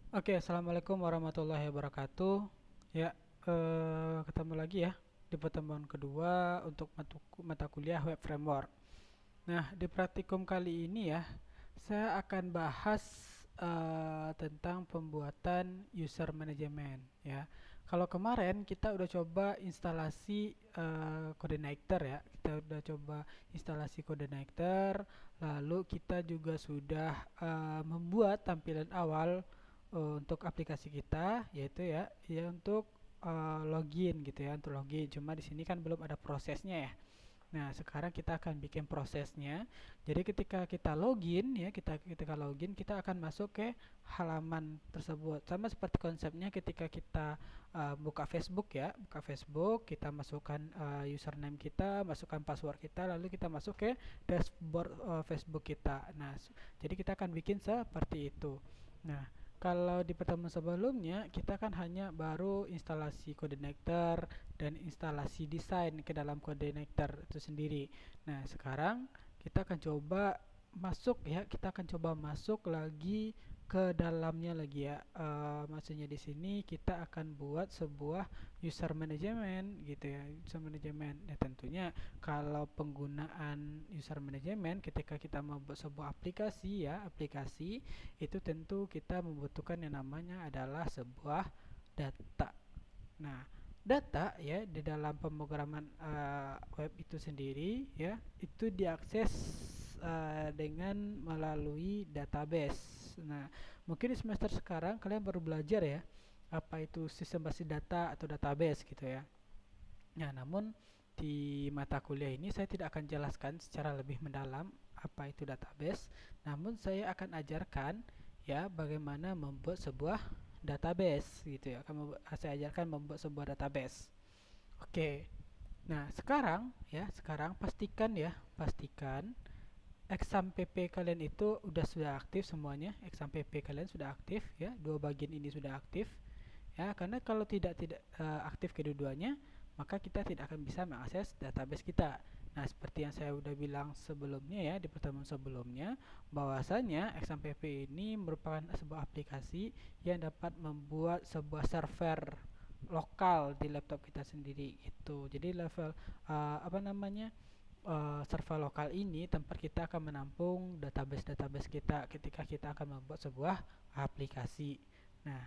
Oke, assalamualaikum warahmatullahi wabarakatuh. Ya, ketemu lagi ya di pertemuan kedua untuk mata kuliah Web Framework. Nah, di praktikum kali ini ya, saya akan bahas tentang pembuatan user management ya. Kalau kemarin kita udah coba instalasi Coordinator ya, kita udah coba instalasi Coordinator, lalu kita juga sudah membuat tampilan awal untuk aplikasi kita, yaitu ya untuk login gitu ya, untuk login. Cuma di sini kan belum ada prosesnya ya. Nah, sekarang kita akan bikin prosesnya. Jadi ketika kita login ya, ketika login kita akan masuk ke halaman tersebut. Sama seperti konsepnya ketika kita buka Facebook ya, buka Facebook, kita masukkan username kita, masukkan password kita, lalu kita masuk ke dashboard Facebook kita. Nah, jadi kita akan bikin seperti itu. Nah, kalau di pertemuan sebelumnya kita kan hanya baru instalasi Coordinator dan instalasi desain ke dalam Coordinator itu sendiri. Nah, sekarang kita akan coba masuk ya, kita akan coba masuk lagi ke dalamnya lagi ya. Maksudnya di sini kita akan buat sebuah user management gitu ya, user management. Ya tentunya kalau penggunaan user management ketika kita membuat sebuah aplikasi ya, aplikasi itu tentu kita membutuhkan yang namanya adalah sebuah data. Nah, data ya di dalam pemrograman web itu sendiri ya itu diakses dengan melalui database. Nah, mungkin di semester sekarang kalian baru belajar ya apa itu sistem basis data atau database gitu ya. Nah, namun di mata kuliah ini saya tidak akan jelaskan secara lebih mendalam apa itu database, namun saya akan ajarkan ya bagaimana membuat sebuah database gitu ya. Saya ajarkan membuat sebuah database. Oke. Nah, sekarang pastikan exam PP kalian itu sudah aktif semuanya. Exam PP kalian sudah aktif ya. Dua bagian ini sudah aktif ya, karena kalau tidak aktif kedua-duanya maka kita tidak akan bisa mengakses database kita. Nah, seperti yang saya udah bilang sebelumnya ya di pertemuan sebelumnya, bahwasanya XMPP ini merupakan sebuah aplikasi yang dapat membuat sebuah server lokal di laptop kita sendiri itu. Jadi level apa namanya server lokal ini tempat kita akan menampung database-database kita ketika kita akan membuat sebuah aplikasi. Nah,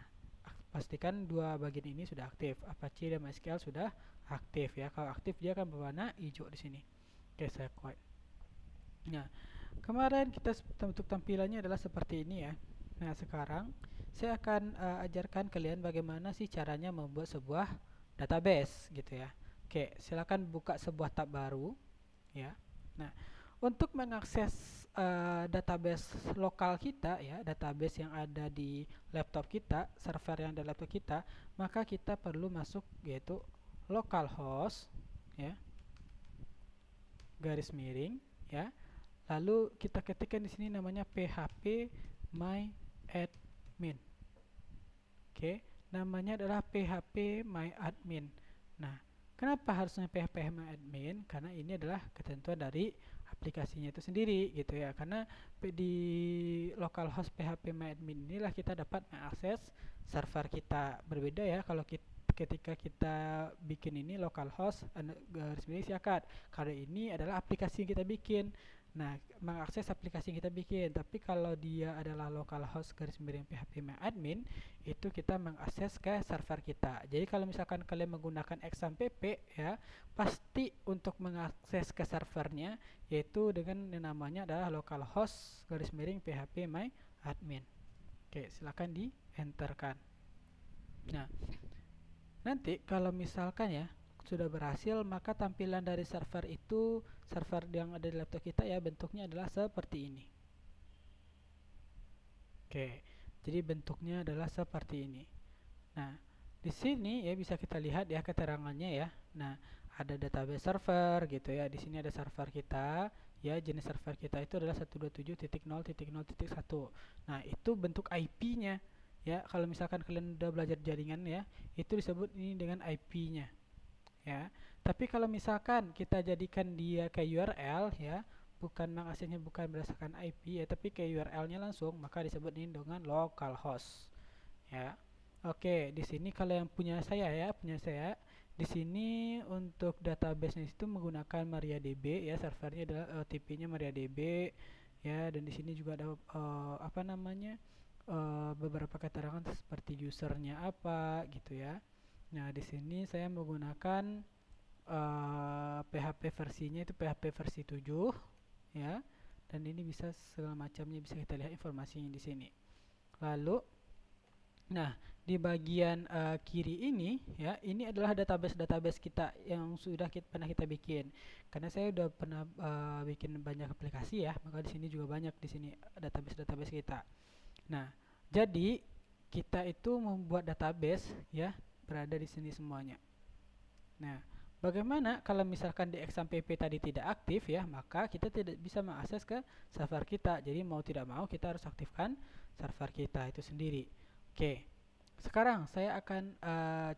pastikan dua bagian ini sudah aktif. Apache dan MySQL sudah aktif ya. Kalau aktif dia akan berwarna hijau di sini. Oke, saya kuat. Nah, kemarin kita bentuk tampilannya adalah seperti ini ya. Nah, sekarang saya akan ajarkan kalian bagaimana sih caranya membuat sebuah database gitu ya. Oke, silakan buka sebuah tab baru ya. Nah, untuk mengakses database lokal kita ya, database yang ada di laptop kita, server yang ada di laptop kita, maka kita perlu masuk yaitu localhost ya, garis miring ya. Lalu kita ketikkan di sini namanya php my admin. Oke, namanya adalah php my admin. Nah, kenapa harusnya PHP admin? Karena ini adalah ketentuan dari aplikasinya itu sendiri gitu ya. Karena di localhost PHP admin inilah kita dapat mengakses server kita. Berbeda ya kalau ketika kita bikin ini localhost garis miring siakat. Karena ini adalah aplikasi yang kita bikin. Nah, mengakses aplikasi yang kita bikin. Tapi kalau dia adalah localhost garis miring PHP admin, itu kita mengakses ke server kita. Jadi kalau misalkan kalian menggunakan XAMPP ya, pasti untuk mengakses ke servernya yaitu dengan yang namanya adalah localhost garis miring php my admin. Oke, silakan di enterkan. Nah, nanti kalau misalkan ya sudah berhasil, maka tampilan dari server itu, server yang ada di laptop kita ya, bentuknya adalah seperti ini. Oke, jadi bentuknya adalah seperti ini. Nah, di sini ya bisa kita lihat ya keterangannya ya. Nah, ada database server gitu ya. Di sini ada server kita, ya jenis server kita itu adalah 127.0.0.1. Nah, itu bentuk IP-nya. Ya, kalau misalkan kalian udah belajar jaringan ya, itu disebut ini dengan IP-nya, ya. Tapi kalau misalkan kita jadikan dia ke URL ya, bukan mengaksesnya bukan berdasarkan IP ya, tapi ke URL-nya langsung, maka disebut ini dengan localhost. ya. Oke, di sini kalau yang punya saya ya, di sini untuk database itu menggunakan MariaDB ya, servernya adalah OTP-nya MariaDB ya, dan di sini juga ada apa namanya beberapa keterangan seperti usernya apa gitu ya. Nah, di sini saya menggunakan PHP versinya itu PHP versi 7 ya, dan ini bisa segala macamnya, bisa kita lihat informasinya di sini. Lalu, nah di bagian kiri ini ya, ini adalah database kita yang sudah pernah kita bikin. Karena saya udah pernah bikin banyak aplikasi ya, maka di sini juga banyak di sini database kita. Nah, jadi kita itu membuat database ya, berada di sini semuanya. Nah, bagaimana kalau misalkan di XAMPP tadi tidak aktif ya, maka kita tidak bisa mengakses ke server kita. Jadi mau tidak mau kita harus aktifkan server kita itu sendiri. Oke, sekarang saya akan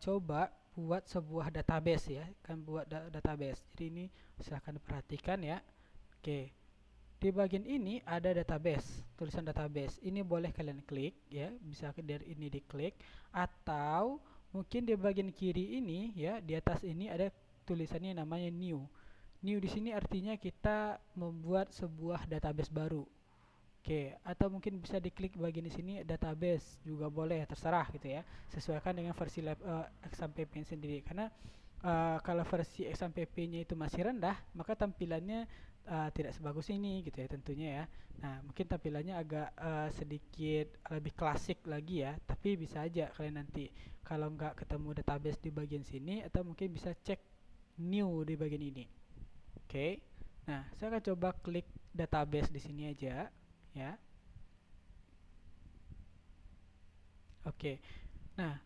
coba buat sebuah database ya, akan buat database. Jadi ini silahkan diperhatikan ya. Oke, di bagian ini ada database, tulisan database. Ini boleh kalian klik ya, bisa dari ini diklik, atau mungkin di bagian kiri ini ya, di atas ini ada tulisannya namanya new. New di sini artinya kita membuat sebuah database baru. Oke, atau mungkin bisa diklik bagian di sini database juga boleh, terserah gitu ya. Sesuaikan dengan versi XAMPP sendiri. Karena kalau versi XAMPP-nya itu masih rendah, maka tampilannya tidak sebagus ini gitu ya tentunya ya. Nah, mungkin tampilannya agak sedikit lebih klasik lagi ya, tapi bisa aja kalian nanti kalau nggak ketemu database di bagian sini, atau mungkin bisa cek new di bagian ini. Oke. Nah, saya akan coba klik database di sini aja ya. Oke. Nah,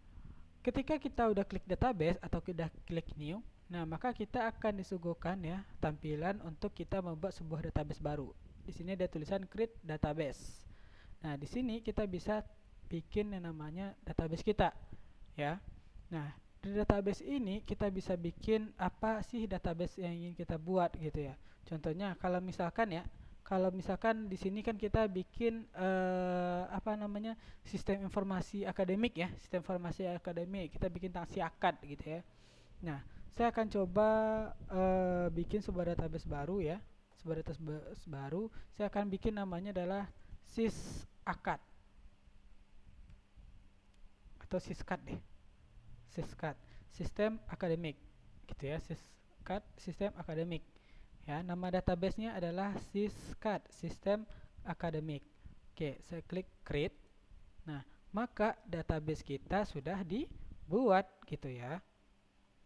ketika kita udah klik database atau kita klik new, nah maka kita akan disuguhkan ya tampilan untuk kita membuat sebuah database baru. Di sini ada tulisan create database. Nah, di sini kita bisa bikin yang namanya database kita ya. Nah, di database ini kita bisa bikin apa sih database yang ingin kita buat gitu ya. Contohnya kalau misalkan di sini kan kita bikin apa namanya sistem informasi akademik ya, sistem informasi akademik, kita bikin tentang SIAKAD gitu ya. Nah, saya akan coba bikin sebuah database baru ya, sebuah database baru. Saya akan bikin namanya adalah SISAKAD atau SISKAD deh, SISKAD, sistem akademik gitu ya, SISKAD sistem akademik. Ya, nama databasenya adalah SISKAD, sistem akademik. Oke, saya klik create. Nah, maka database kita sudah dibuat gitu ya.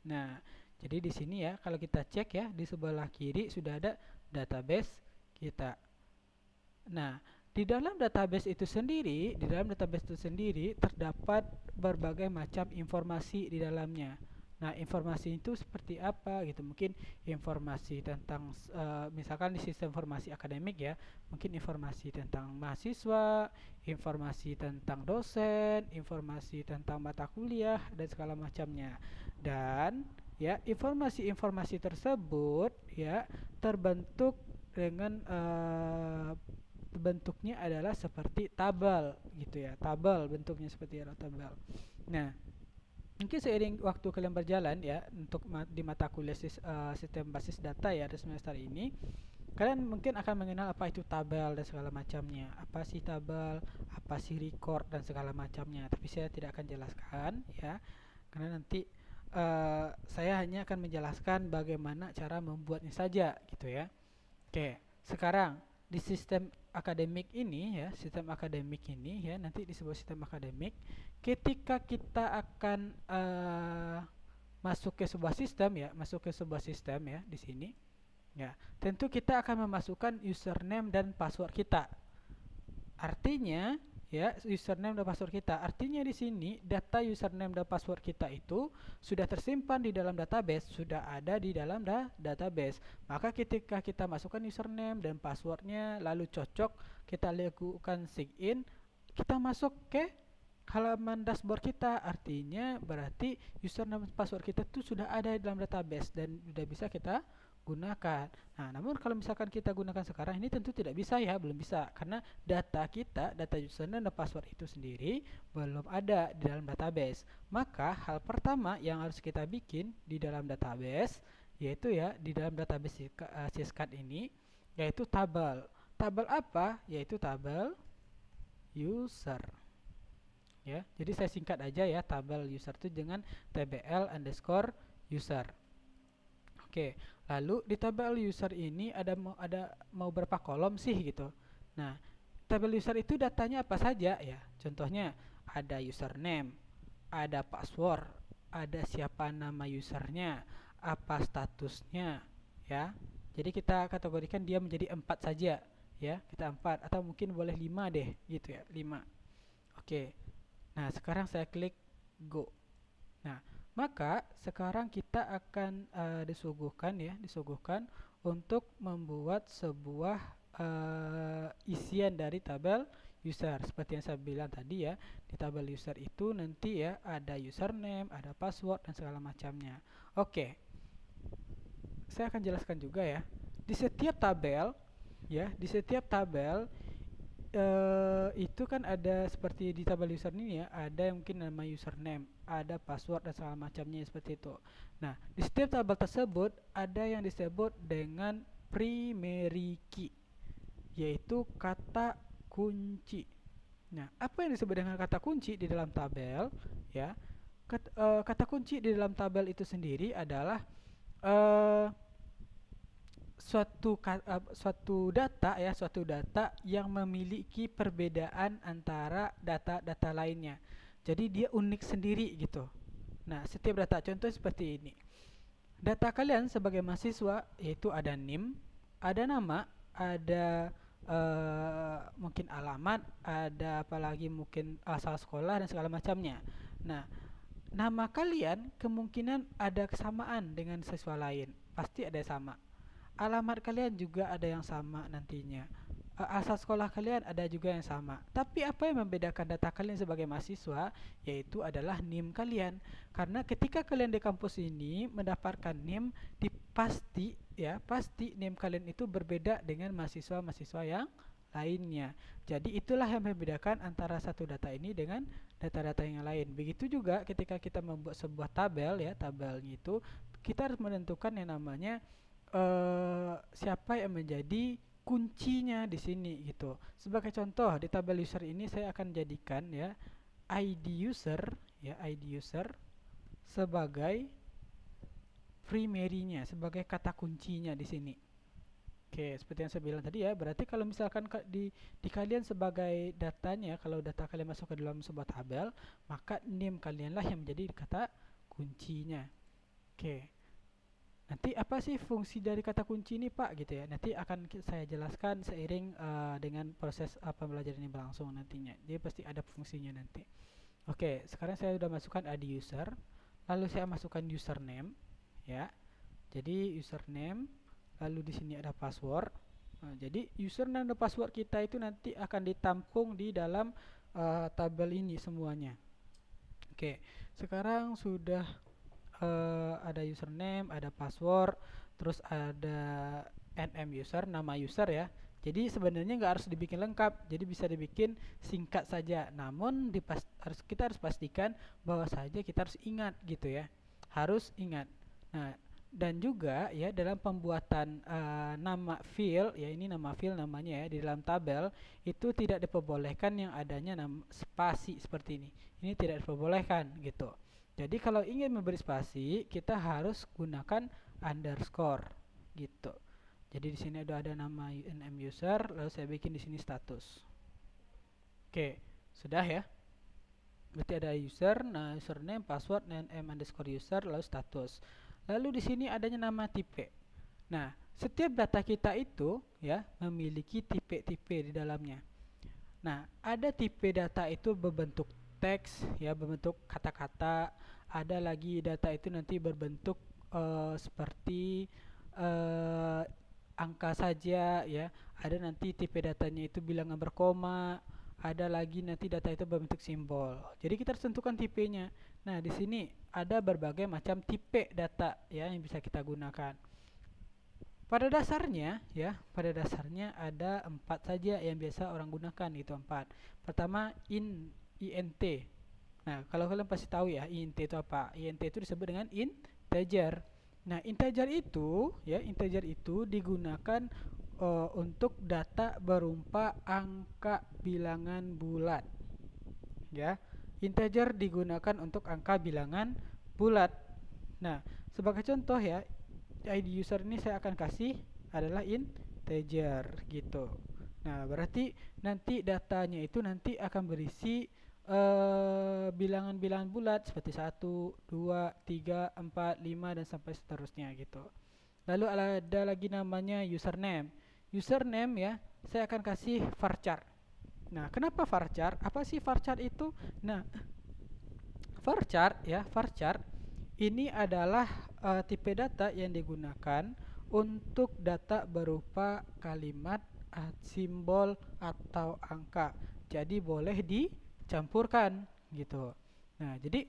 Nah, jadi di sini ya, kalau kita cek ya, di sebelah kiri sudah ada database kita. Nah, di dalam database itu sendiri terdapat berbagai macam informasi di dalamnya. Nah, informasi itu seperti apa gitu? Mungkin informasi tentang misalkan di sistem informasi akademik ya, mungkin informasi tentang mahasiswa, informasi tentang dosen, informasi tentang mata kuliah dan segala macamnya. Dan ya, informasi-informasi tersebut ya terbentuk dengan bentuknya adalah seperti tabel gitu ya. Tabel bentuknya seperti tabel. Nah, mungkin seiring waktu kalian berjalan ya, untuk di mata kuliah sistem basis data ya di semester ini, kalian mungkin akan mengenal apa itu tabel dan segala macamnya. Apa sih tabel, apa sih record dan segala macamnya. Tapi saya tidak akan jelaskan ya, karena nanti saya hanya akan menjelaskan bagaimana cara membuatnya saja gitu ya. Oke, sekarang di sistem akademik ini ya, nanti disebut sistem akademik. Ketika kita akan masuk ke sebuah sistem ya di sini ya, tentu kita akan memasukkan username dan password kita. Artinya ya, username dan password kita. Artinya di sini data username dan password kita itu sudah tersimpan di dalam database, sudah ada di dalam database. Maka ketika kita masukkan username dan passwordnya, lalu cocok, kita lakukan sign, kita masuk ke halaman dashboard kita. Artinya berarti username dan password kita itu sudah ada di dalam database dan sudah bisa kita gunakan. Nah, namun kalau misalkan kita gunakan sekarang ini tentu tidak bisa ya, belum bisa karena data kita, data username dan password itu sendiri belum ada di dalam database. Maka hal pertama yang harus kita bikin di dalam database yaitu ya di dalam database Syscad ini yaitu tabel. Tabel apa? Yaitu tabel user. Ya, jadi saya singkat aja ya tabel user itu dengan tbl underscore user. Oke, lalu di tabel user ini ada mau berapa kolom sih gitu. Nah, tabel user itu datanya apa saja ya? Contohnya ada username, ada password, ada siapa nama usernya, apa statusnya, ya. Jadi kita kategorikan dia menjadi 4 saja, ya. Kita 4 atau mungkin boleh 5 deh, gitu ya, 5. Oke. Nah, sekarang saya klik go. Nah, maka sekarang kita akan disuguhkan untuk membuat sebuah isian dari tabel user. Seperti yang saya bilang tadi ya, di tabel user itu nanti ya ada username, ada password dan segala macamnya. Oke, saya akan jelaskan juga ya. Di setiap tabel itu kan ada seperti di tabel user ini ya, ada yang mungkin nama username, ada password dan segala macamnya seperti itu. Nah, di setiap tabel tersebut ada yang disebut dengan primary key, yaitu kata kunci. Nah, apa yang disebut dengan kata kunci di dalam tabel ya? Kata kunci di dalam tabel itu sendiri adalah eh, suatu data yang memiliki perbedaan antara data-data lainnya. Jadi dia unik sendiri gitu. Nah, setiap data contoh seperti ini. Data kalian sebagai mahasiswa yaitu ada NIM, ada nama, ada mungkin alamat, ada apalagi mungkin asal sekolah dan segala macamnya. Nah, nama kalian kemungkinan ada kesamaan dengan siswa lain. Pasti ada sama. Alamat kalian juga ada yang sama nantinya. Asal sekolah kalian ada juga yang sama. Tapi apa yang membedakan data kalian sebagai mahasiswa yaitu adalah NIM kalian. Karena ketika kalian di kampus ini mendapatkan NIM, pasti NIM kalian itu berbeda dengan mahasiswa-mahasiswa yang lainnya. Jadi itulah yang membedakan antara satu data ini dengan data-data yang lain. Begitu juga ketika kita membuat sebuah tabel ya, tabelnya itu kita harus menentukan yang namanya siapa yang menjadi kuncinya di sini gitu. Sebagai contoh di tabel user ini saya akan jadikan ya ID user sebagai primary-nya, sebagai kata kuncinya di sini. Oke, seperti yang saya bilang tadi ya, berarti kalau misalkan di kalian sebagai datanya, kalau data kalian masuk ke dalam sebuah tabel, maka name kalianlah yang menjadi kata kuncinya. Oke. Nanti apa sih fungsi dari kata kunci ini Pak gitu ya. Nanti akan saya jelaskan seiring dengan proses pembelajaran ini berlangsung nantinya. Jadi pasti ada fungsinya nanti. Oke, sekarang saya sudah masukkan ID user, lalu saya masukkan username ya. Jadi username, lalu di sini ada password. Nah, jadi username dan password kita itu nanti akan ditampung di dalam tabel ini semuanya. Oke, sekarang sudah ada username, ada password, terus ada nm user, nama user ya. Jadi sebenarnya nggak harus dibikin lengkap, jadi bisa dibikin singkat saja. Namun kita harus pastikan bahwa saja kita harus ingat gitu ya, harus ingat. Nah, dan juga ya dalam pembuatan nama field ya, ini nama field namanya ya, di dalam tabel itu tidak diperbolehkan yang adanya spasi seperti ini. Ini tidak diperbolehkan gitu. Jadi kalau ingin memberi spasi, kita harus gunakan underscore gitu. Jadi di sini ada nama nm user, lalu saya bikin di sini status. Oke, sudah ya. Berarti ada user, nah username, password, nm underscore user, lalu status. Lalu di sini adanya nama tipe. Nah, setiap data kita itu ya memiliki tipe-tipe di dalamnya. Nah, ada tipe data itu berbentuk teks ya, berbentuk kata-kata. Ada lagi data itu nanti berbentuk seperti angka saja ya. Ada nanti tipe datanya itu bilangan berkoma. Ada lagi nanti data itu berbentuk simbol. Jadi kita harus tentukan tipenya. Nah, di sini ada berbagai macam tipe data ya yang bisa kita gunakan. pada dasarnya ada 4 saja yang biasa orang gunakan, itu 4. Pertama int. Nah, kalau kalian pasti tahu ya int itu apa. Int itu disebut dengan integer. Nah, integer itu digunakan untuk data berupa angka bilangan bulat. Ya, integer digunakan untuk angka bilangan bulat. Nah, sebagai contoh ya, ID user ini saya akan kasih adalah integer gitu. Nah, berarti nanti datanya itu nanti akan berisi bilangan-bilangan bulat seperti 1, 2, 3, 4, 5 dan sampai seterusnya gitu. Lalu ada lagi namanya username. Username ya, saya akan kasih varchar. Nah, kenapa varchar? Apa sih varchar itu? Nah, varchar ini adalah tipe data yang digunakan untuk data berupa kalimat, simbol atau angka. Jadi boleh dicampurkan gitu. Nah, jadi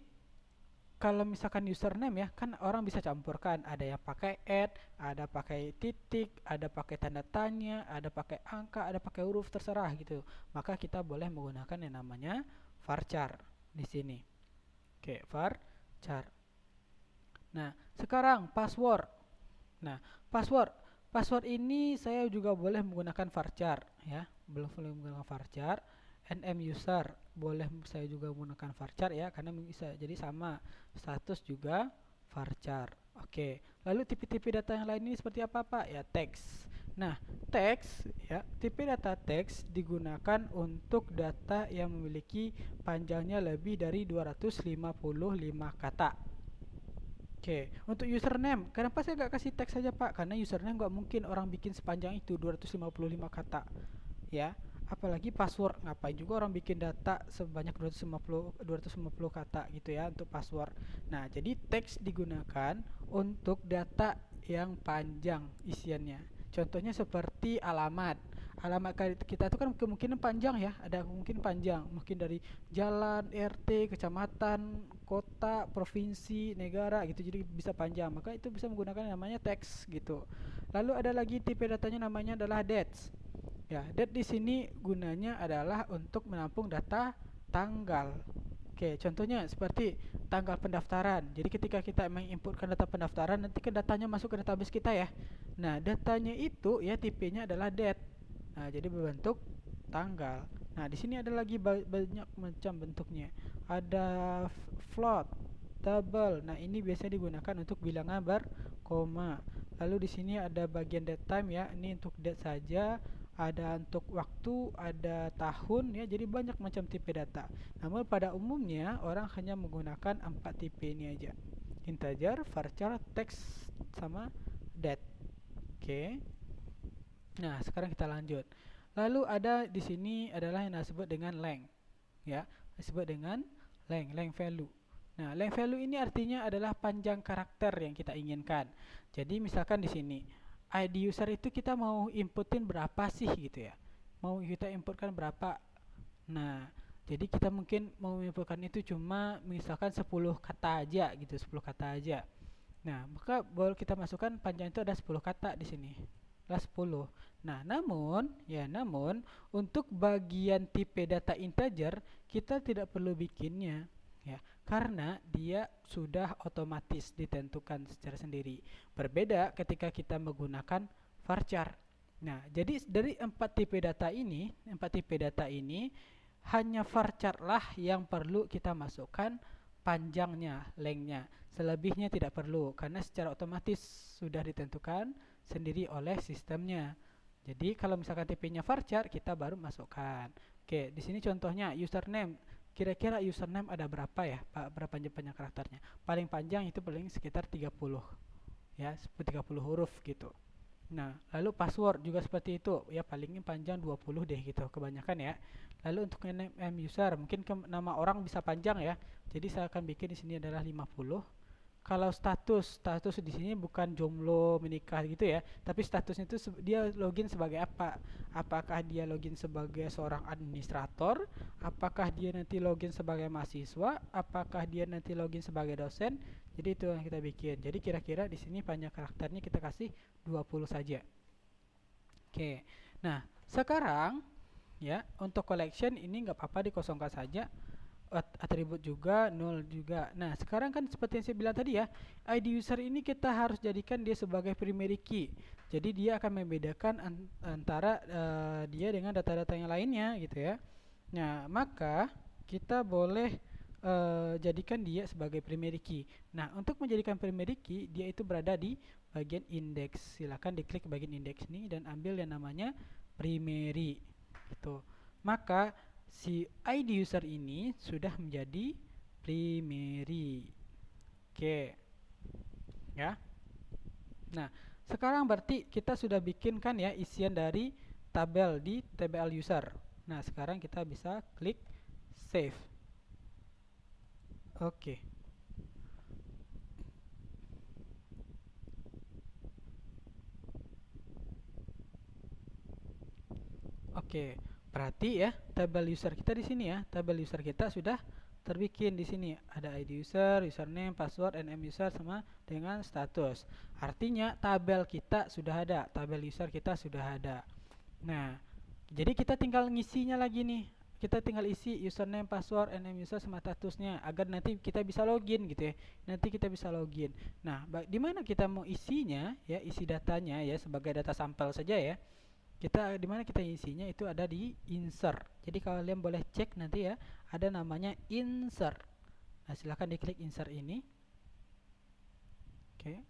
kalau misalkan username ya, kan orang bisa campurkan. Ada yang pakai @ ada pakai titik, ada pakai tanda tanya, ada pakai angka, ada pakai huruf, terserah gitu. Maka kita boleh menggunakan yang namanya varchar di sini. Oke, varchar. Nah, sekarang password. Nah, password ini saya juga boleh menggunakan varchar ya. Boleh menggunakan varchar. User boleh saya juga menggunakan varchar ya, karena bisa jadi sama status juga varchar. Oke, lalu tipe-tipe data yang lain ini seperti apa Pak? Ya, teks. Nah, teks ya, tipe data teks digunakan untuk data yang memiliki panjangnya lebih dari 255 kata. Oke, untuk username, kenapa saya nggak kasih teks saja Pak? Karena username nggak mungkin orang bikin sepanjang itu 255 kata, ya. Apalagi password, ngapain juga orang bikin data sebanyak 250 kata gitu ya untuk password. Nah, jadi teks digunakan untuk data yang panjang isiannya. Contohnya seperti alamat. Alamat kita itu kan kemungkinan panjang ya, ada mungkin panjang, mungkin dari jalan, RT, kecamatan, kota, provinsi, negara gitu, jadi bisa panjang. Maka itu bisa menggunakan namanya teks gitu. Lalu ada lagi tipe datanya namanya adalah dates. Ya, date di sini gunanya adalah untuk menampung data tanggal. Oke, contohnya seperti tanggal pendaftaran. Jadi ketika kita menginputkan data pendaftaran, nanti ke datanya masuk ke database kita ya. Nah, datanya itu ya tipenya adalah date. Nah, jadi berbentuk tanggal. Nah, di sini ada lagi banyak macam bentuknya. Ada float, double. Nah, ini biasanya digunakan untuk bilangan berkoma. Lalu di sini ada bagian date time ya. Ini untuk date saja. Ada untuk waktu, ada tahun ya. Jadi banyak macam tipe data. Namun pada umumnya orang hanya menggunakan 4 tipe ini aja. Integer, varchar, text sama date. Oke. Nah, sekarang kita lanjut. Lalu ada di sini adalah yang disebut dengan length, ya, disebut dengan length value. Nah, length value ini artinya adalah panjang karakter yang kita inginkan. Jadi misalkan di sini ID user itu kita mau inputin berapa sih gitu ya? Mau kita inputkan berapa? Nah, jadi kita mungkin mau inputkan itu cuma misalkan 10 kata aja gitu, 10 kata aja. Nah, maka boleh kita masukkan panjang itu ada 10 kata di sini. Ada 10. Nah, namun untuk bagian tipe data integer kita tidak perlu bikinnya ya, karena dia sudah otomatis ditentukan secara sendiri. Berbeda ketika kita menggunakan varchar. Nah, jadi dari 4 tipe data ini hanya varchar lah yang perlu kita masukkan panjangnya, lengthnya. Selebihnya tidak perlu karena secara otomatis sudah ditentukan sendiri oleh sistemnya. Jadi kalau misalkan tipenya varchar kita baru masukkan. Oke, di sini contohnya username. Kira-kira username ada berapa ya? Berapa panjang karakternya? Paling panjang itu paling sekitar 30. Ya, 30 huruf gitu. Nah, lalu password juga seperti itu. Ya, palingnya panjang 20 deh gitu, kebanyakan ya. Lalu untuk name user, mungkin nama orang bisa panjang ya. Jadi saya akan bikin di sini adalah 50. kalau status di sini bukan jomblo menikah gitu ya, tapi statusnya itu dia login sebagai apa? Apakah dia login sebagai seorang administrator? Apakah dia nanti login sebagai mahasiswa? Apakah dia nanti login sebagai dosen? Jadi itu yang kita bikin. Jadi kira-kira di sini panjang karakternya kita kasih 20 saja. Oke. Nah, sekarang ya untuk collection ini nggak apa-apa dikosongkan saja, atribut juga, null juga. Nah, sekarang kan seperti yang saya bilang tadi ya, ID user ini kita harus jadikan dia sebagai primary key. Jadi dia akan membedakan antara dia dengan data-data yang lainnya gitu ya. Nah, maka kita boleh jadikan dia sebagai primary key. Nah, untuk menjadikan primary key, dia itu berada di bagian index. Silakan diklik bagian index ini dan ambil yang namanya primary. Gitu. Maka si ID user ini sudah menjadi primary. Oke. Ya. Nah, sekarang berarti kita sudah bikinkan ya isian dari tabel di tbl user. Nah, sekarang kita bisa klik save. Oke. Oke, berarti ya tabel user kita di sini ya, tabel user kita sudah terbikin di sini. Ada ID user, username, password, nm user sama dengan status. Artinya tabel kita sudah ada, tabel user kita sudah ada. Nah, jadi kita tinggal ngisinya lagi nih. Kita tinggal isi username, password, nm user sama statusnya agar nanti kita bisa login gitu ya. Nanti kita bisa login. Nah, di mana kita mau isinya ya, isi datanya ya sebagai data sampel saja ya. Kita di mana kita isinya itu ada di insert. Jadi kalian boleh cek nanti ya, ada namanya insert. Nah, silahkan diklik insert ini. Oke.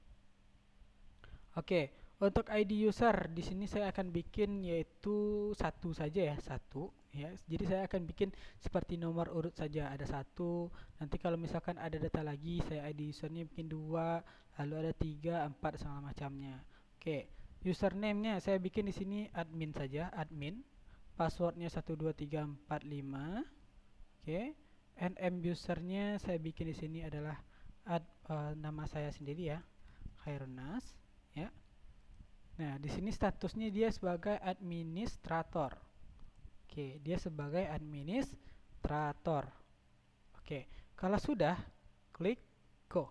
Oke, untuk ID user di sini saya akan bikin yaitu satu saja ya, satu ya. Jadi saya akan bikin seperti nomor urut saja, ada satu. Nanti kalau misalkan ada data lagi, saya ID usernya bikin dua, lalu ada tiga, empat, segala macamnya. Oke. Username-nya saya bikin di sini admin saja, admin. Passwordnya 12345. Oke. nm usernya saya bikin di sini adalah nama saya sendiri ya, Khairunnas ya. Nah, di sini statusnya dia sebagai administrator. Oke, dia sebagai administrator. Oke, kalau sudah klik go.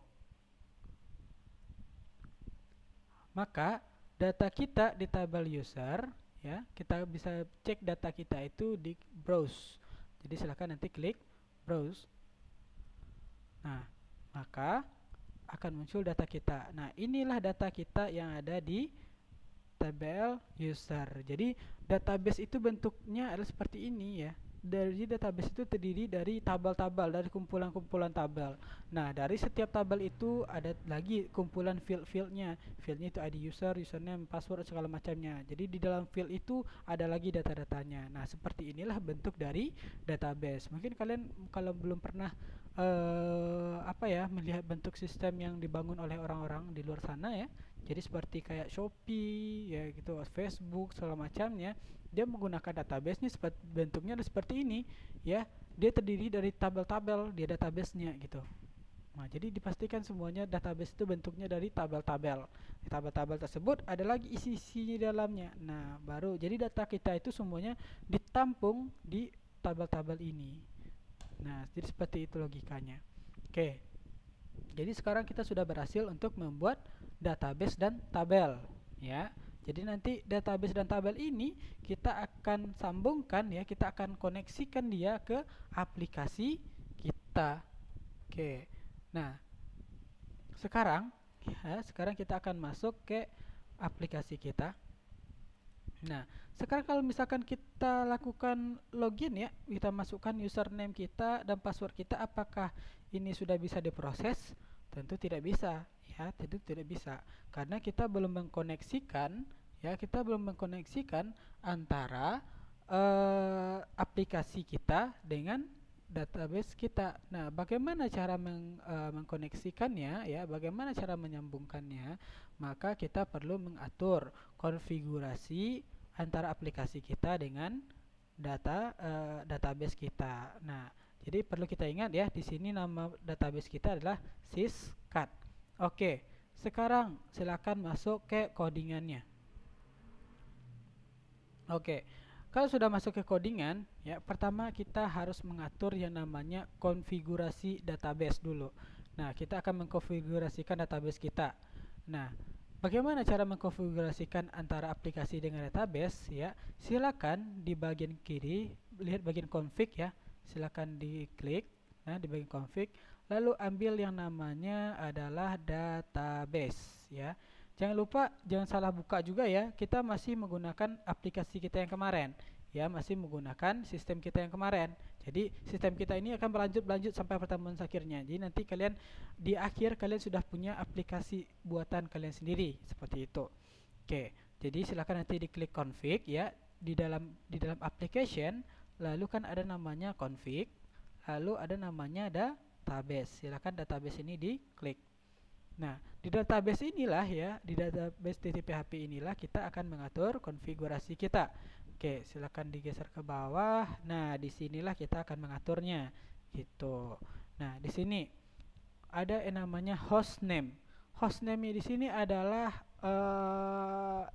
Maka data kita di tabel user ya, kita bisa cek data kita itu di browse. Jadi silahkan nanti klik browse. Nah, maka akan muncul data kita. Nah, inilah data kita yang ada di tabel user. Jadi database itu bentuknya adalah seperti ini ya. Dari database itu terdiri dari tabel-tabel, dari kumpulan-kumpulan tabel. Nah, dari setiap tabel itu ada lagi kumpulan field-fieldnya. Fieldnya itu ID user, username, password, segala macamnya. Jadi di dalam field itu ada lagi data-datanya. Nah, seperti inilah bentuk dari database. Mungkin kalian kalau belum pernah melihat bentuk sistem yang dibangun oleh orang-orang di luar sana ya. Jadi seperti kayak Shopee ya gitu, Facebook segala macamnya, dia menggunakan database-nya bentuknya seperti ini ya. Dia terdiri dari tabel-tabel di database-nya gitu. Nah, jadi dipastikan semuanya database itu bentuknya dari tabel-tabel. Di tabel-tabel tersebut ada lagi isi-isi di dalamnya. Nah, baru jadi data kita itu semuanya ditampung di tabel-tabel ini. Nah, jadi seperti itu logikanya. Oke. Jadi sekarang kita sudah berhasil untuk membuat database dan tabel ya. Jadi nanti database dan tabel ini kita akan sambungkan ya, kita akan koneksikan dia ke aplikasi kita. Oke. Nah, sekarang kita akan masuk ke aplikasi kita. Nah, sekarang kalau misalkan kita lakukan login ya, kita masukkan username kita dan password kita, apakah ini sudah bisa diproses? Tentu tidak bisa ya, tentu tidak bisa karena kita belum mengkoneksikan antara aplikasi kita dengan database kita. Nah, bagaimana cara mengkoneksikannya ya? Bagaimana cara menyambungkannya? Maka kita perlu mengatur konfigurasi antara aplikasi kita dengan database kita. Nah, jadi perlu kita ingat ya, di sini nama database kita adalah syscat. Oke, sekarang silakan masuk ke codingannya. Oke, kalau sudah masuk ke codingan, ya pertama kita harus mengatur yang namanya konfigurasi database dulu. Nah, kita akan mengkonfigurasikan database kita. Nah, bagaimana cara mengkonfigurasikan antara aplikasi dengan database? Ya, silakan di bagian kiri lihat bagian config ya. Silakan diklik. Nah, di bagian config, lalu ambil yang namanya adalah database ya. Jangan lupa, jangan salah buka juga ya. Kita masih menggunakan aplikasi kita yang kemarin. Ya, masih menggunakan sistem kita yang kemarin. Jadi, sistem kita ini akan berlanjut sampai pertemuan akhirnya. Jadi, nanti kalian di akhir kalian sudah punya aplikasi buatan kalian sendiri, seperti itu. Oke. Jadi, silakan nanti diklik config ya. Di dalam application, lalu kan ada namanya config, lalu ada namanya database. Silakan database ini diklik. Nah, di database inilah ya, di database TTP/HP inilah kita akan mengatur konfigurasi kita. Oke, silakan digeser ke bawah. Nah, di sinilah kita akan mengaturnya, gitu. Nah, di sini ada yang namanya hostname. Hostname di sini adalah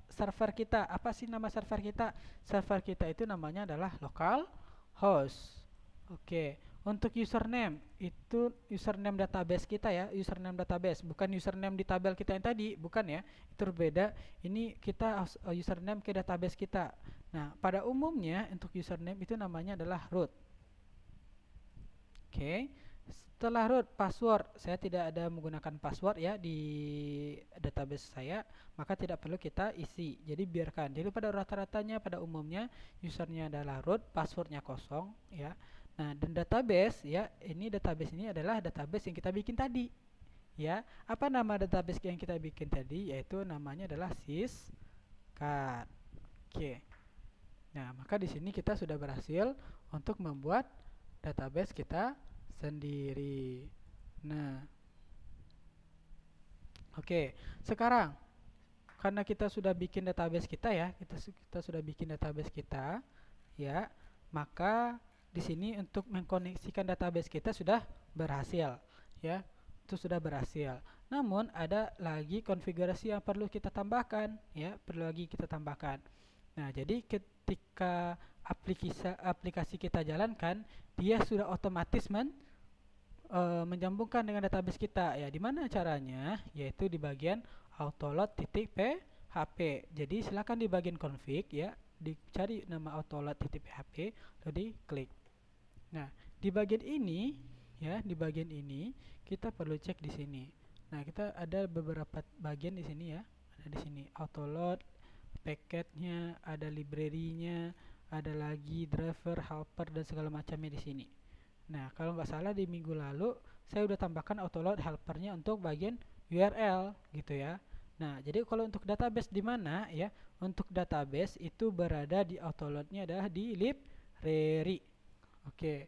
server kita. Apa sih nama server kita? Server kita itu namanya adalah localhost. Oke, untuk username itu username database kita ya, username database, bukan username di tabel kita yang tadi, bukan ya. Itu berbeda. Ini kita username ke database kita. Nah, pada umumnya untuk username itu namanya adalah root. Oke. Setelah root, password, saya tidak ada menggunakan password ya di database saya, maka tidak perlu kita isi. Jadi biarkan. Jadi pada rata-ratanya, pada umumnya usernya adalah root, passwordnya kosong ya. Nah, dan database ya, database ini adalah database yang kita bikin tadi. Ya, apa nama database yang kita bikin tadi? Yaitu namanya adalah syscad. Oke. Nah, maka di sini kita sudah berhasil untuk membuat database kita sendiri. Nah, oke. Sekarang karena kita sudah bikin database kita ya, kita sudah bikin database kita ya, maka di sini untuk mengkoneksikan database kita sudah berhasil ya. Itu sudah berhasil. Namun ada lagi konfigurasi yang perlu kita tambahkan ya, perlu lagi kita tambahkan. Nah, jadi ketika aplikasi kita jalankan, dia sudah otomatis menyambungkan dengan database kita ya. Di mana caranya? Yaitu di bagian autoload.php. Jadi silakan di bagian config ya, dicari nama autoload.php lalu diklik. Nah, di bagian ini ya, di bagian ini kita perlu cek di sini. Nah, kita ada beberapa bagian di sini ya. Ada di sini autoload, packetnya, ada library-nya, ada lagi driver, helper dan segala macamnya di sini. Nah, kalau nggak salah di minggu lalu saya udah tambahkan autoload helpernya untuk bagian URL gitu ya. Nah, jadi kalau untuk database di mana ya? Untuk database itu berada di autoloadnya adalah di library. Oke,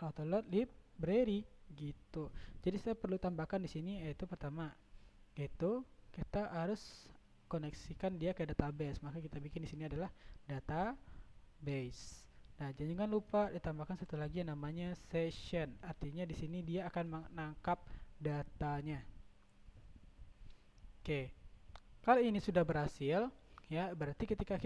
autoload library gitu. Jadi saya perlu tambahkan di sini yaitu pertama yaitu kita harus koneksikan dia ke database. Maka kita bikin di sini adalah database. Nah, jangan lupa ditambahkan satu lagi yang namanya session. Artinya di sini dia akan menangkap datanya. Oke. Kalau ini sudah berhasil, ya, berarti ketika